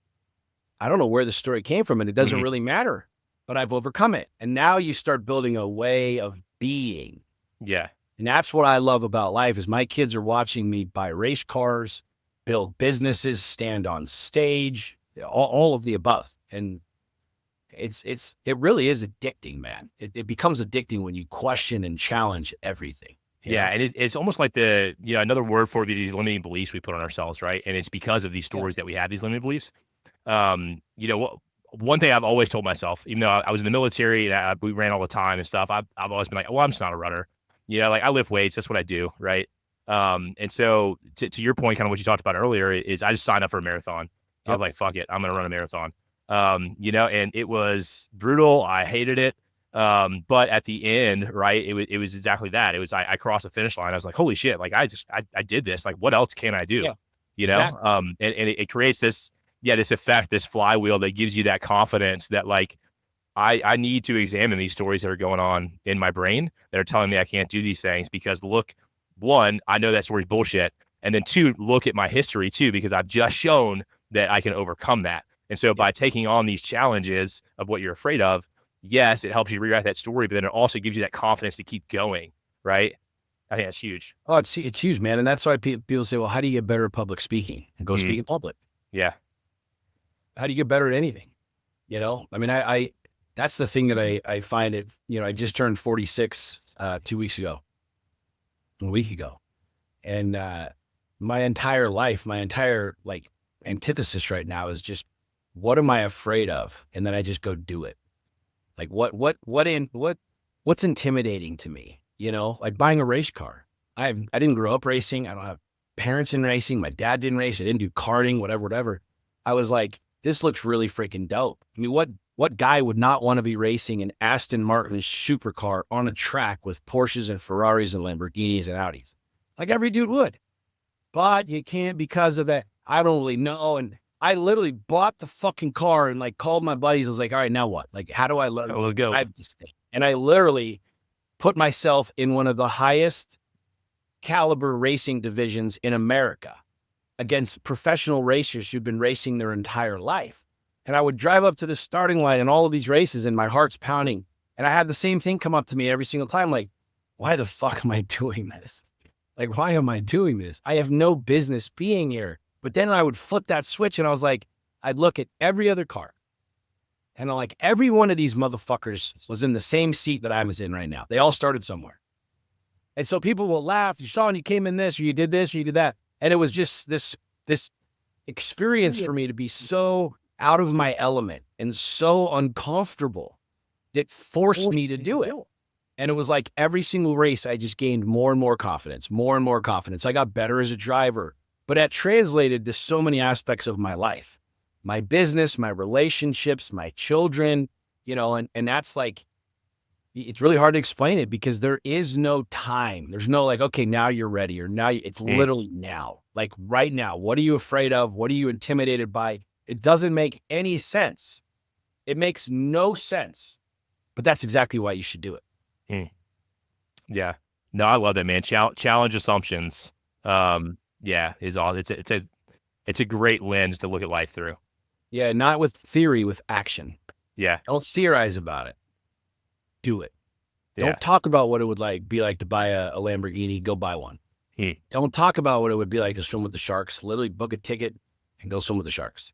I don't know where the story came from and it doesn't really matter, but I've overcome it. And now you start building a way of being. Yeah. And that's what I love about life is my kids are watching me buy race cars, build businesses, stand on stage, all of the above. And it really is addicting, man. It becomes addicting when you question and challenge everything. Yeah. And it's almost like another word for it, these limiting beliefs we put on ourselves. Right. And it's because of these stories that we have, these limiting beliefs. One thing I've always told myself, even though I was in the military and we ran all the time and stuff, I've always been like, well, I'm just not a runner. Like I lift weights. That's what I do. Right. And so to your point, kind of what you talked about earlier is I just signed up for a marathon. I was like, fuck it. I'm going to run a marathon. And it was brutal. I hated it. But at the end, right, it was exactly that. It was, I crossed the finish line. I was like, holy shit. Like I did this. Like, what else can I do? Yeah, exactly. And it creates this effect, this flywheel that gives you that confidence that like, I need to examine these stories that are going on in my brain that are telling me I can't do these things because look, one, I know that story's bullshit. And then two, look at my history too, because I've just shown that I can overcome that. And so by taking on these challenges of what you're afraid of, yes, it helps you rewrite that story, but then it also gives you that confidence to keep going, right? I think that's huge. Oh, it's huge, man. And that's why people say, well, how do you get better at public speaking? And go speak in public. Yeah. How do you get better at anything? I mean, I that's the thing that I find it, I just turned 46 a week ago. And my entire life, my entire like antithesis right now is just, what am I afraid of? And then I just go do it. Like what's intimidating to me? Like buying a race car. I didn't grow up racing. I don't have parents in racing. My dad didn't race. I didn't do karting, whatever. I was like, this looks really freaking dope. I mean, what guy would not want to be racing an Aston Martin supercar on a track with Porsches and Ferraris and Lamborghinis and Audis? Like every dude would. But you can't because of that. I don't really know. And I literally bought the fucking car and like called my buddies. I was like, all right, now what? Like, how do I learn? Let's go. This thing? And I literally put myself in one of the highest caliber racing divisions in America against professional racers who've been racing their entire life. And I would drive up to the starting line in all of these races and my heart's pounding. And I had the same thing come up to me every single time. Like, why the fuck am I doing this? Like, why am I doing this? I have no business being here. But then I would flip that switch and I was like, I'd look at every other car. And I'm like, every one of these motherfuckers was in the same seat that I was in right now. They all started somewhere. And so people will laugh. You saw, and you came in this, or you did this, or you did that. And it was just this experience for me to be so out of my element and so uncomfortable that forced me to do it. And it was like every single race, I just gained more and more confidence. I got better as a driver, but that translated to so many aspects of my life, my business, my relationships, my children, and that's like, it's really hard to explain it because there is no time. There's no like, okay, now you're ready, or now it's literally now, like right now. What are you afraid of? What are you intimidated by? It doesn't make any sense. It makes no sense, but that's exactly why you should do it. Mm. Yeah. No, I love that, man. Challenge assumptions. Yeah, is all. It's a great lens to look at life through. Yeah, not with theory, with action. Yeah. Don't theorize about it. Do it. Yeah. Don't talk about what it would be like to buy a Lamborghini. Go buy one. Don't talk about what it would be like to swim with the sharks. Literally book a ticket and go swim with the sharks.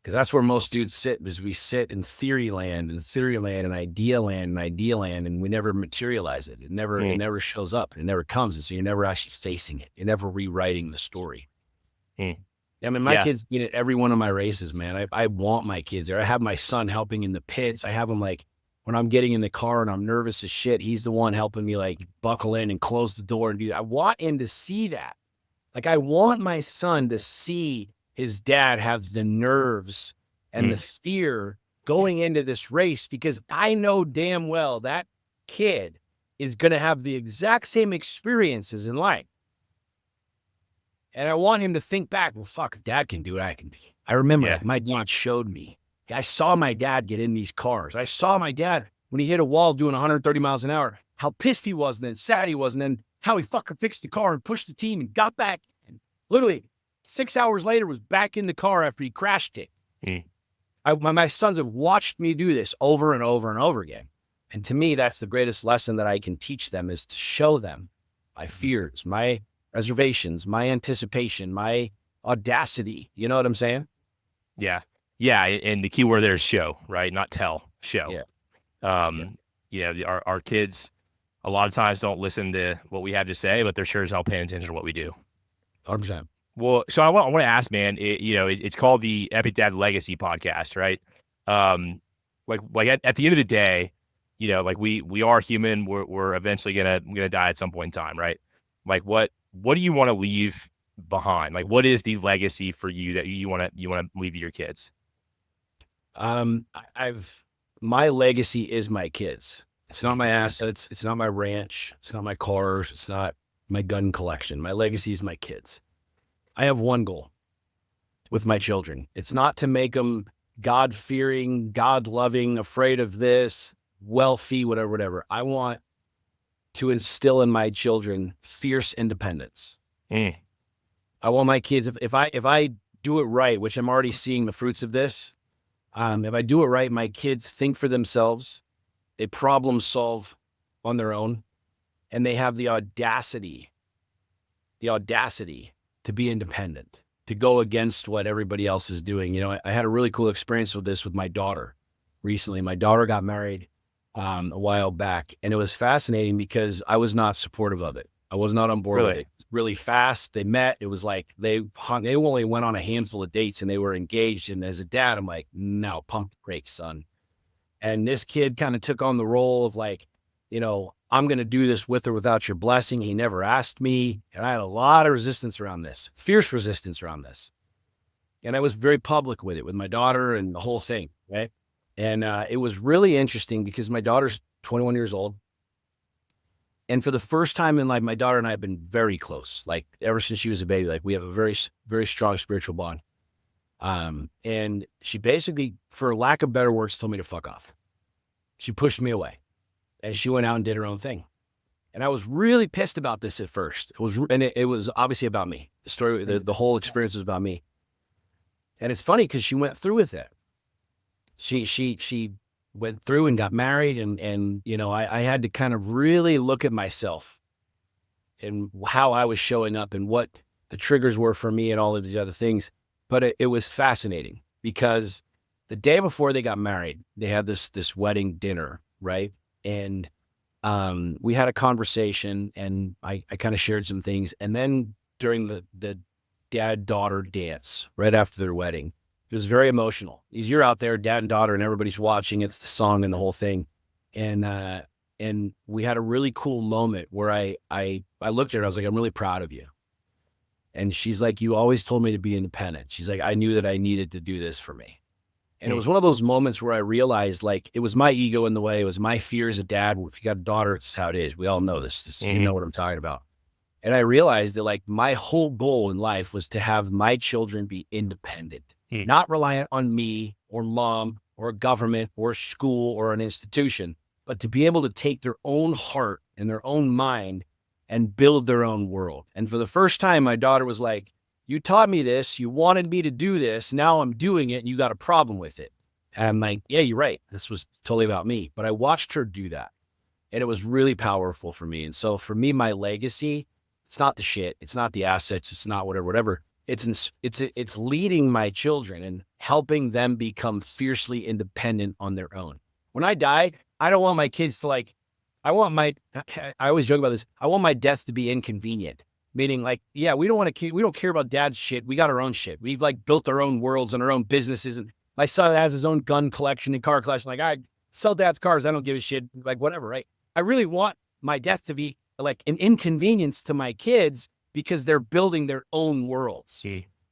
Because that's where most dudes sit, is we sit in theory land and idea land, and we never materialize it. It never shows up. It never comes. And so you're never actually facing it. You're never rewriting the story. I mean, my kids get at every one of my races, man. I want my kids there. I have my son helping in the pits. I have him like, when I'm getting in the car and I'm nervous as shit, he's the one helping me like buckle in and close the door and do that. I want him to see that. Like, I want my son to see his dad have the nerves and the fear going into this race, because I know damn well that kid is going to have the exact same experiences in life. And I want him to think back, well, fuck, if dad can do it, I can do it. I remember my dad showed me. I saw my dad get in these cars. I saw my dad when he hit a wall doing 130 miles an hour, how pissed he was, and then sad he was, and then how he fucking fixed the car and pushed the team and got back. And literally 6 hours later was back in the car after he crashed it. My sons have watched me do this over and over and over again. And to me, that's the greatest lesson that I can teach them, is to show them my fears, my reservations, my anticipation, my audacity. You know what I'm saying? Yeah. Yeah. And the key word there is show, right? Not tell, show. Our kids a lot of times don't listen to what we have to say, but they're sure as hell paying attention to what we do. 100%. Well, so I want to ask, man, it's called the Epic Dad Legacy Podcast, right? Like at the end of the day, like we are human. We're eventually gonna die at some point in time, right? Like what do you want to leave behind? Like, what is the legacy for you that you want to leave to your kids? My legacy is my kids. It's not my assets. It's not my ranch. It's not my cars. It's not my gun collection. My legacy is my kids. I have one goal with my children. It's not to make them God-fearing, God-loving, afraid of this, wealthy, whatever. I want to instill in my children fierce independence. I want my kids, if I do it right, which I'm already seeing the fruits of this, if I do it right, my kids think for themselves, they problem solve on their own, and they have the audacity to be independent, to go against what everybody else is doing. I had a really cool experience with this with my daughter recently. My daughter got married a while back, and it was fascinating because I was not supportive of it. I was not on board with it. Really fast. They met. It was like they only went on a handful of dates and they were engaged. And as a dad, I'm like, no, pump the brakes, son. And this kid kind of took on the role of like, I'm going to do this with or without your blessing. He never asked me. And I had a lot of resistance around this, fierce resistance around this. And I was very public with it, with my daughter and the whole thing, right? And it was really interesting because my daughter's 21 years old. And for the first time in life, my daughter and I have been very close. Like ever since she was a baby, like we have a very, very strong spiritual bond. And she basically, for lack of better words, told me to fuck off. She pushed me away and she went out and did her own thing. And I was really pissed about this at first. It was obviously about me. The story, the whole experience was about me. And it's funny because she went through with it. She went through and got married, and I had to kind of really look at myself and how I was showing up and what the triggers were for me and all of these other things. But it was fascinating because the day before they got married, they had this wedding dinner, right? And we had a conversation, and I kind of shared some things. And then during the dad-daughter dance right after their wedding, it was very emotional. You're out there, dad and daughter, and everybody's watching. It's the song and the whole thing. And we had a really cool moment where I looked at her. I was like, I'm really proud of you. And she's like, you always told me to be independent. She's like, I knew that I needed to do this for me. And it was one of those moments where I realized, like, it was my ego in the way. It was my fear as a dad. If you got a daughter, it's how it is. We all know this. You know what I'm talking about. And I realized that, like, my whole goal in life was to have my children be independent, not reliant on me or mom or government or school or an institution, but to be able to take their own heart and their own mind and build their own world. And for the first time, my daughter was like, you taught me this, you wanted me to do this, now I'm doing it, and you got a problem with it. And I'm like, yeah, you're right. This was totally about me. But I watched her do that, and it was really powerful for me. And so for me, my legacy, it's not the shit, it's not the assets, it's not whatever. It's leading my children and helping them become fiercely independent on their own. When I die, I don't want my kids to I always joke about this. I want my death to be inconvenient. Meaning, like, yeah, we don't care about dad's shit. We got our own shit. We've built our own worlds and our own businesses. And my son has his own gun collection and car collection. Like, I sell dad's cars. I don't give a shit. Like, whatever, right? I really want my death to be like an inconvenience to my kids because they're building their own worlds.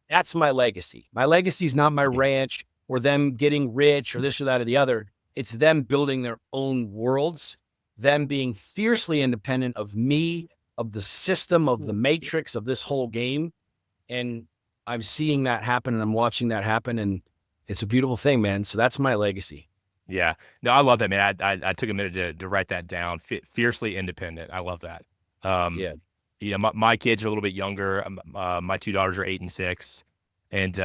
That's my legacy. My legacy is not my ranch or them getting rich or this or that or the other. It's them building their own worlds, them being fiercely independent of me, of the system, of the matrix, of this whole game. And I'm seeing that happen and I'm watching that happen. And it's a beautiful thing, man. So that's my legacy. Yeah. No, I love that, man. I took a minute to write that down. Fiercely independent. I love that. My kids are a little bit younger. My two daughters are 8 and 6. And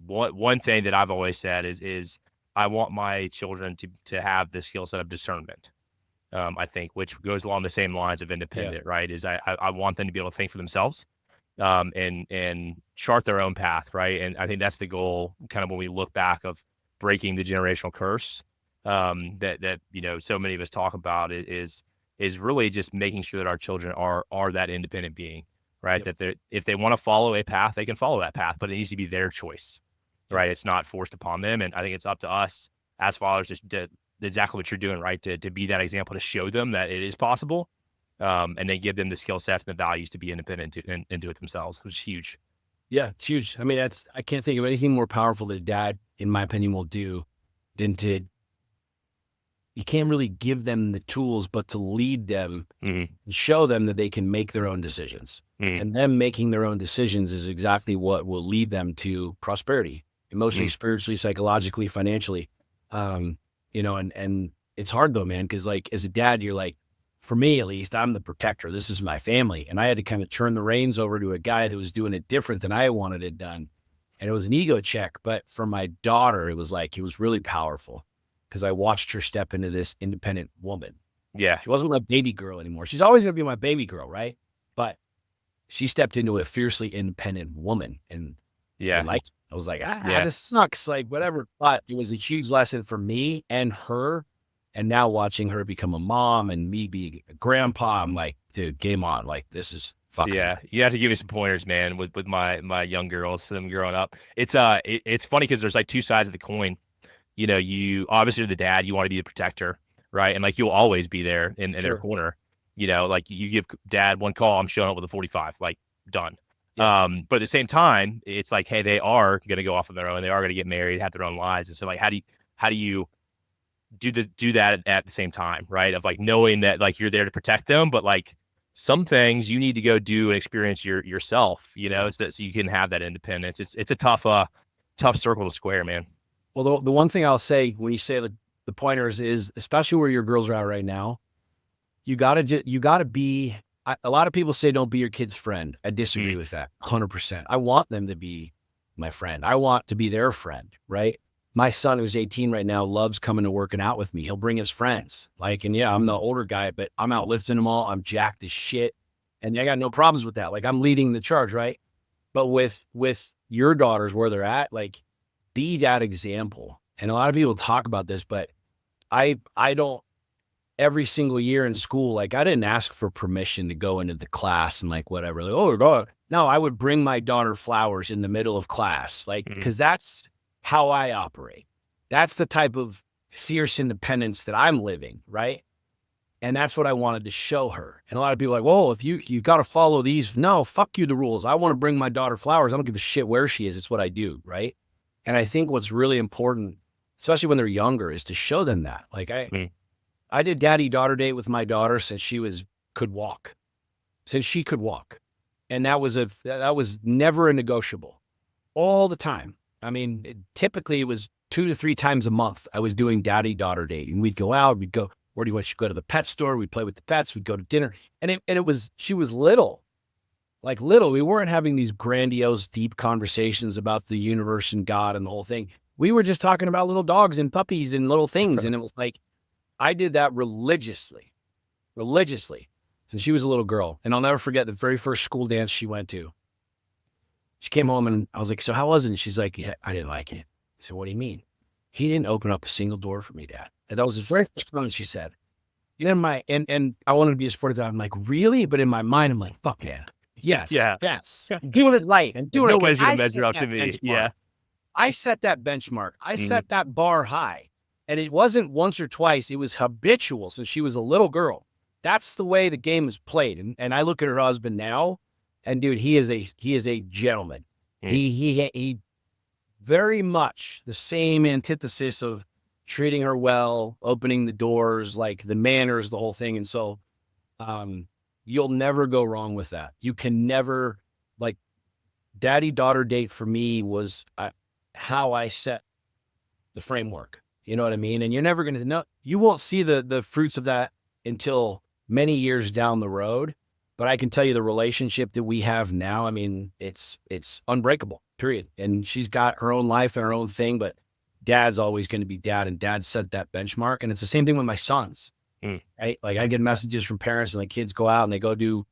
one thing that I've always said is I want my children to have the skill set of discernment. I think, which goes along the same lines of independent, right? Is I want them to be able to think for themselves, and chart their own path, right? And I think that's the goal, kind of when we look back of breaking the generational curse, that so many of us talk about is really just making sure that our children are that independent being, right? Yep. That if they want to follow a path, they can follow that path, but it needs to be their choice, right? It's not forced upon them, and I think it's up to us as fathers just to exactly what you're doing, right? To be that example, to show them that it is possible, and then give them the skill sets and the values to be independent and do it themselves, which is huge. Yeah, it's huge. I mean, I can't think of anything more powerful that a dad, in my opinion, will do than you can't really give them the tools, but to lead them and show them that they can make their own decisions. And them making their own decisions is exactly what will lead them to prosperity, emotionally, spiritually, psychologically, financially. And it's hard though, man, because like as a dad, you're like, for me at least, I'm the protector. This is my family. And I had to kind of turn the reins over to a guy that was doing it different than I wanted it done. And it was an ego check. But for my daughter, it was really powerful because I watched her step into this independent woman. Yeah. She wasn't my baby girl anymore. She's always going to be my baby girl, right? But she stepped into a fiercely independent woman. And I was like, this sucks, like whatever. But it was a huge lesson for me and her. And now watching her become a mom and me be a grandpa, I'm like, dude, game on. Like, this is fucking. Yeah, you have to give me some pointers, man, with my young girls, them growing up. It's funny because there's like two sides of the coin. You obviously are the dad, you want to be the protector, right? And like you'll always be there in their corner. Like you give dad one call, I'm showing up with a 45, like done. Yeah. But at the same time, it's like, hey, they are going to go off on their own. They are going to get married, have their own lives. And so like, how do you do that at the same time, right? Of like knowing that like you're there to protect them, but like some things you need to go do and experience yourself, so you can have that independence. It's a tough circle to square, man. Well, the one thing I'll say when you say the pointers is, especially where your girls are at right now, you gotta be. A lot of people say don't be your kid's friend. I disagree with that 100%. I want them to be my friend. I want to be their friend, right? My son, who's 18 right now, loves coming to working out with me. He'll bring his friends. I'm the older guy, but I'm out lifting them all. I'm jacked as shit. And I got no problems with that. Like, I'm leading the charge, right? But with your daughters, where they're at, like, be that example. And a lot of people talk about this, but I don't, every single year in school, like, I didn't ask for permission to go into the class and like, whatever. Like, oh, God. No, I would bring my daughter flowers in the middle of class. Like, because that's how I operate. That's the type of fierce independence that I'm living, right? And that's what I wanted to show her. And a lot of people are like, well, if you got to follow these. No, fuck you, the rules. I want to bring my daughter flowers. I don't give a shit where she is. It's what I do, right? And I think what's really important, especially when they're younger, is to show them that. Like I did daddy-daughter date with my daughter since she could walk, since she could walk. And that was never a negotiable all the time. I mean, typically it was 2 to 3 times a month. I was doing daddy-daughter dating. We'd go out, we'd go, where do you want to go to the pet store? We'd play with the pets. We'd go to dinner. And she was little, like little. We weren't having these grandiose, deep conversations about the universe and God and the whole thing. We were just talking about little dogs and puppies and little things. And it was like, I did that religiously, since she was a little girl. And I'll never forget the very first school dance she went to. She came home and I was like, so how was it? And she's like, yeah, I didn't like it. I said, what do you mean? He didn't open up a single door for me, Dad. And that was the very first time she said. And I wanted to be a supportive dad. I'm like, really? But in my mind, I'm like, fuck yeah. Yes. Yeah. Yes. Doing it light and doing it. Nobody's going to measure up to me. Benchmark. Yeah. I set that benchmark. I set that bar high. And it wasn't once or twice. It was habitual since she was a little girl. That's the way the game is played. And I look at her husband now, and dude, he is a gentleman. He very much the same antithesis of treating her well, opening the doors, like the manners, the whole thing. And so you'll never go wrong with that. You can never, like, daddy-daughter date for me was how I set the framework. You know what I mean? And you're never going to know. You won't see the fruits of that until many years down the road. But I can tell you the relationship that we have now, I mean, it's unbreakable, period. And she's got her own life and her own thing, but dad's always going to be dad, and dad set that benchmark. And it's the same thing with my sons. Right? Like I get messages from parents, and the kids go out and they go do,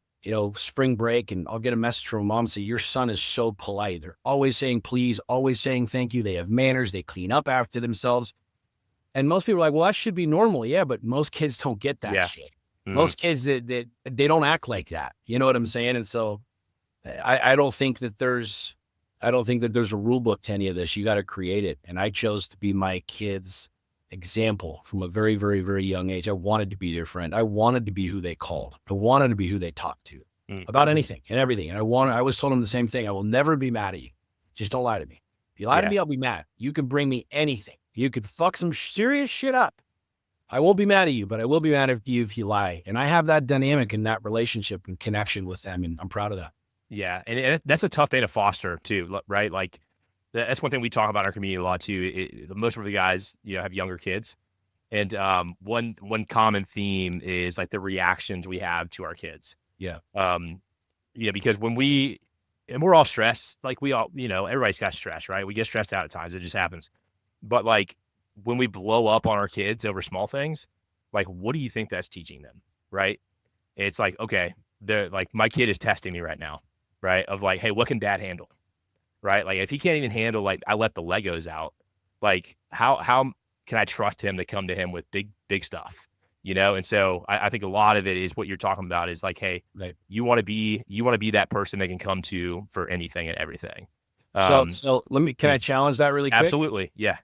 spring break, and I'll get a message from a mom and say, your son is so polite. They're always saying please, always saying thank you. They have manners. They clean up after themselves. And most people are like, well, that should be normal. Yeah, but most kids don't get that shit. Most kids, they don't act like that. You know what I'm saying? And so I don't think that there's a rule book to any of this. You got to create it. And I chose to be my kids' example from a very, very, very young age. I wanted to be their friend. I wanted to be who they called. I wanted to be who they talked to about anything and everything. And I always told them the same thing. I will never be mad at you. Just don't lie to me. If you lie to me, I'll be mad. You can bring me anything. You could fuck some serious shit up. I won't be mad at you, but I will be mad at you if you lie. And I have that dynamic and that relationship and connection with them, and I'm proud of that. Yeah, and that's a tough thing to foster too, right? Like that's one thing we talk about in our community a lot too. Most of the guys, have younger kids, and one common theme is like the reactions we have to our kids. Yeah. Because we're all stressed, like we all, everybody's got stress, right? We get stressed out at times. It just happens. But like when we blow up on our kids over small things, like, what do you think that's teaching them? Right. It's like, okay, they're like, my kid is testing me right now. Right. Of like, hey, what can dad handle? Right. Like if he can't even handle, like, I let the Legos out, like how can I trust him to come to him with big stuff? And so I think a lot of it is what you're talking about is like, hey, right. you want to be that person they can come to for anything and everything. So can I challenge that really quick? Absolutely. Yeah.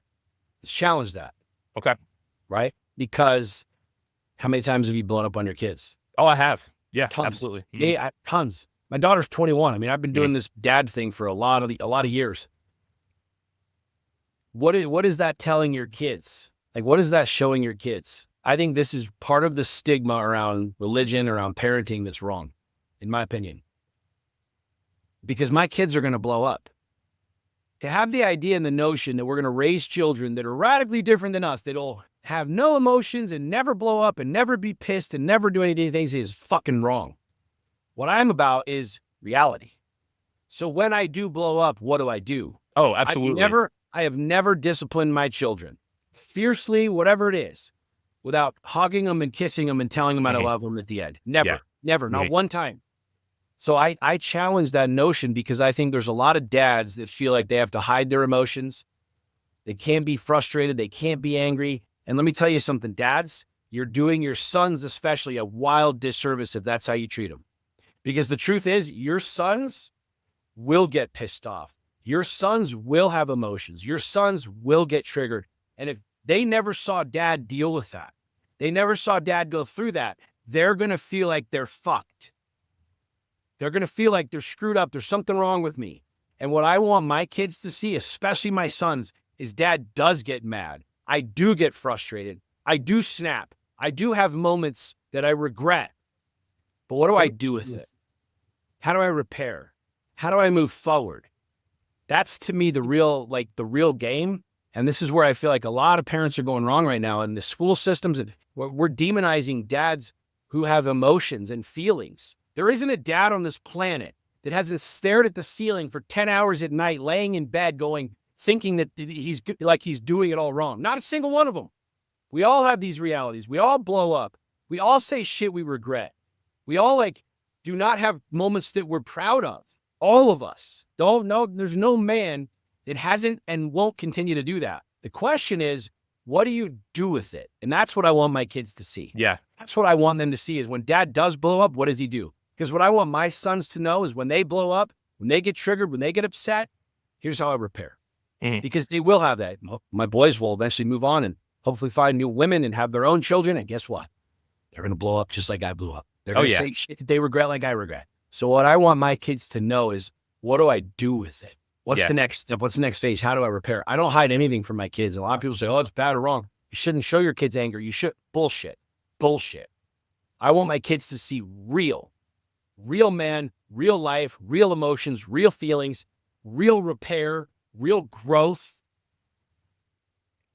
Let's challenge that. Okay. Right. Because how many times have you blown up on your kids? Oh, I have. Yeah, tons. Absolutely. Yeah, tons. My daughter's 21. I mean, I've been doing this dad thing for a lot of years. What is that telling your kids? Like, what is that showing your kids? I think this is part of the stigma around religion, around parenting that's wrong, in my opinion. Because my kids are going to blow up. To have the idea and the notion that we're going to raise children that are radically different than us, that'll have no emotions and never blow up and never be pissed and never do any things is fucking wrong. What I'm about is reality. So when I do blow up, what do I do? Oh, absolutely. I have never disciplined my children fiercely, whatever it is, without hugging them and kissing them and telling them I love them at the end. Never, not one time. So I challenge that notion because I think there's a lot of dads that feel like they have to hide their emotions. They can't be frustrated. They can't be angry. And let me tell you something, dads, you're doing your sons especially a wild disservice if that's how you treat them. Because the truth is, your sons will get pissed off. Your sons will have emotions. Your sons will get triggered. And if they never saw dad deal with that, they never saw dad go through that, they're going to feel like they're fucked. They're going to feel like they're screwed up. There's something wrong with me. And what I want my kids to see, especially my sons, is dad does get mad. I do get frustrated. I do snap. I do have moments that I regret. But what do I do with it? How do I repair? How do I move forward? That's to me the real game. And this is where I feel like a lot of parents are going wrong right now in the school systems. And we're demonizing dads who have emotions and feelings. There isn't a dad on this planet that hasn't stared at the ceiling for 10 hours at night, laying in bed thinking that he's doing it all wrong. Not a single one of them. We all have these realities. We all blow up. We all say shit we regret. We all do not have moments that we're proud of. All of us. There's no man that hasn't and won't continue to do that. The question is, what do you do with it? And that's what I want my kids to see. Yeah. That's what I want them to see is when dad does blow up, what does he do? Because what I want my sons to know is when they blow up, when they get triggered, when they get upset, here's how I repair. Because they will have that. My boys will eventually move on and hopefully find new women and have their own children. And guess what? They're going to blow up just like I blew up. They're going to say shit that they regret like I regret. So what I want my kids to know is, what do I do with it? What's the next step? What's the next phase? How do I repair? I don't hide anything from my kids. A lot of people say, oh, it's bad or wrong. You shouldn't show your kids anger. You should. Bullshit. I want my kids to see real man, real life, real emotions, real feelings, real repair, real growth.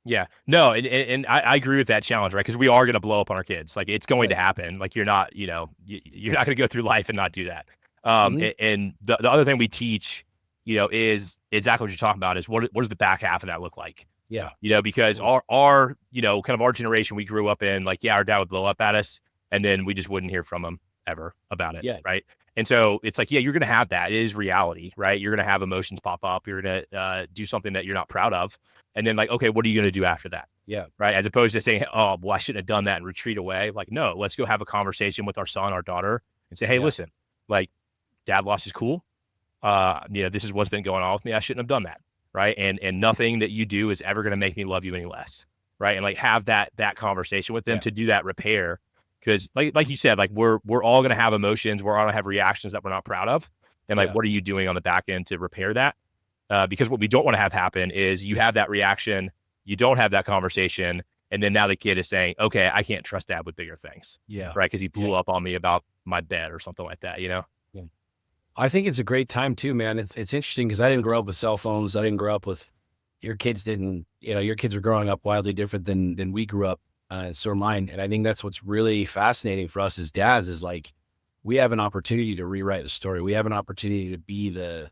Yeah, no, and I agree with that challenge, right? Because we are going to blow up on our kids. Like, it's going to happen. Like, you're not going to go through life and not do that. And the other thing we teach, is exactly what you're talking about is what does the back half of that look like? Yeah. Because our kind of our generation, we grew up in our dad would blow up at us and then we just wouldn't hear from him ever about it. Yeah. Right. And so it's you're going to have that. It is reality, right? You're going to have emotions pop up. You're going to do something that you're not proud of. And then okay, what are you going to do after that? Yeah. Right. As opposed to saying, oh, well, I shouldn't have done that and retreat away. No, let's go have a conversation with our son, our daughter and say, hey, listen, dad lost his cool. This is what's been going on with me. I shouldn't have done that. Right. And nothing that you do is ever going to make me love you any less. Right. And have that conversation with them to do that repair. Because like you said, we're all going to have emotions. We're all going to have reactions that we're not proud of. And what are you doing on the back end to repair that? Because what we don't want to have happen is you have that reaction, you don't have that conversation. And then now the kid is saying, okay, I can't trust dad with bigger things. Yeah. Right. Because he blew up on me about my bed or something like that, Yeah. I think it's a great time too, man. It's interesting because I didn't grow up with cell phones. I didn't grow up with, your kids didn't, your kids are growing up wildly different than we grew up. So are mine. And I think that's what's really fascinating for us as dads is we have an opportunity to rewrite the story. We have an opportunity to be the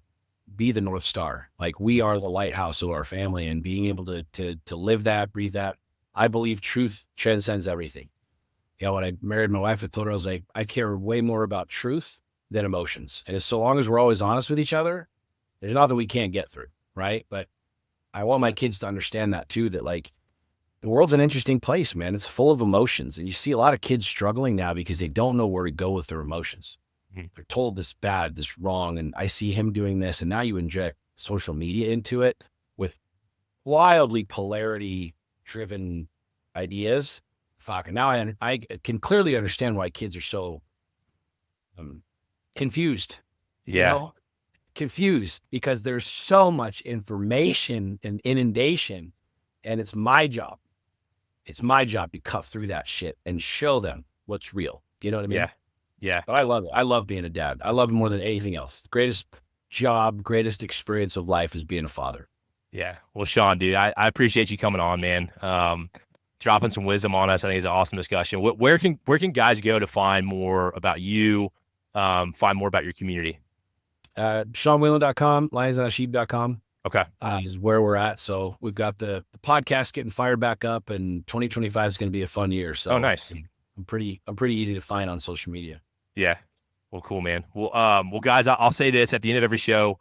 North Star. We are the lighthouse of our family and being able to live that, breathe that. I believe truth transcends everything. When I married my wife, I told her, I was like, I care way more about truth than emotions. And so long as we're always honest with each other, there's nothing we can't get through. Right. But I want my kids to understand that too, that the world's an interesting place, man. It's full of emotions. And you see a lot of kids struggling now because they don't know where to go with their emotions. Mm-hmm. They're told this bad, this wrong. And I see him doing this. And now you inject social media into it with wildly polarity driven ideas. Fuck. And now I can clearly understand why kids are so confused. Confused because there's so much information and inundation. And it's my job. It's my job to cut through that shit and show them what's real. You know what I mean? Yeah. Yeah. But I love it. I love being a dad. I love it more than anything else. The greatest job, greatest experience of life is being a father. Yeah. Well, Sean, dude, I appreciate you coming on, man. Dropping some wisdom on us. I think it's an awesome discussion. Where can guys go to find more about you, find more about your community? SeanWhalen.com, lionsonasheep.com. Okay. Is where we're at. So we've got the podcast getting fired back up, and 2025 is going to be a fun year. So nice. I'm pretty easy to find on social media. Yeah. Well, cool, man. Well, guys, I'll say this at the end of every show.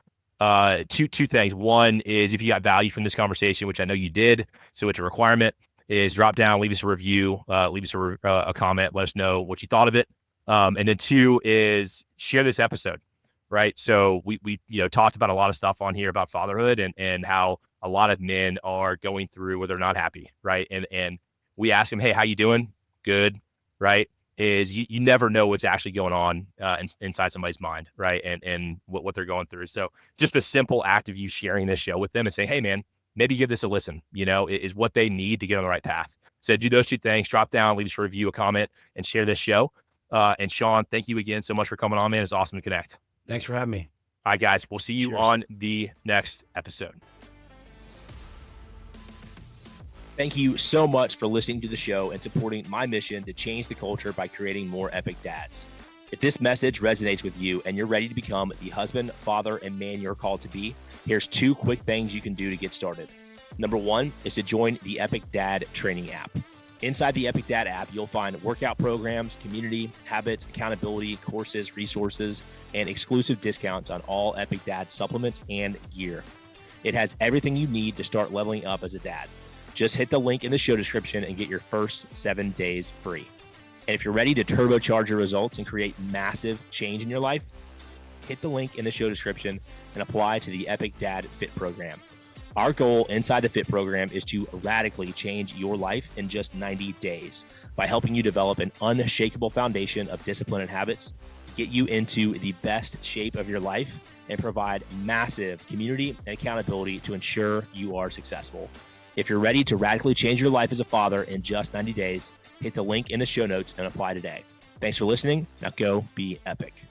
Two things. One is if you got value from this conversation, which I know you did, so it's a requirement, is drop down, leave us a review, leave us a comment, let us know what you thought of it. And then two is share this episode. Right. So we talked about a lot of stuff on here about fatherhood and how a lot of men are going through where they're not happy. Right. And we ask them, hey, how you doing? Good. Right. Is you never know what's actually going on inside somebody's mind. Right. And what they're going through. So just a simple act of you sharing this show with them and saying, hey, man, maybe give this a listen, is what they need to get on the right path. So do those 2 things, drop down, leave us a review, a comment, and share this show. And Sean, thank you again so much for coming on, man. It's awesome to connect. Thanks for having me. All right, guys, we'll see you Cheers. on the next episode. Thank you so much for listening to the show and supporting my mission to change the culture by creating more epic dads. If this message resonates with you and you're ready to become the husband, father, and man you're called to be, here's 2 quick things you can do to get started. Number 1 is to join the Epic Dad training app. Inside the Epic Dad app, you'll find workout programs, community, habits, accountability, courses, resources, and exclusive discounts on all Epic Dad supplements and gear. It has everything you need to start leveling up as a dad. Just hit the link in the show description and get your first 7 days free. And if you're ready to turbocharge your results and create massive change in your life, hit the link in the show description and apply to the Epic Dad Fit program. Our goal inside the Fit program is to radically change your life in just 90 days by helping you develop an unshakable foundation of discipline and habits, get you into the best shape of your life, and provide massive community and accountability to ensure you are successful. If you're ready to radically change your life as a father in just 90 days, hit the link in the show notes and apply today. Thanks for listening. Now go be epic.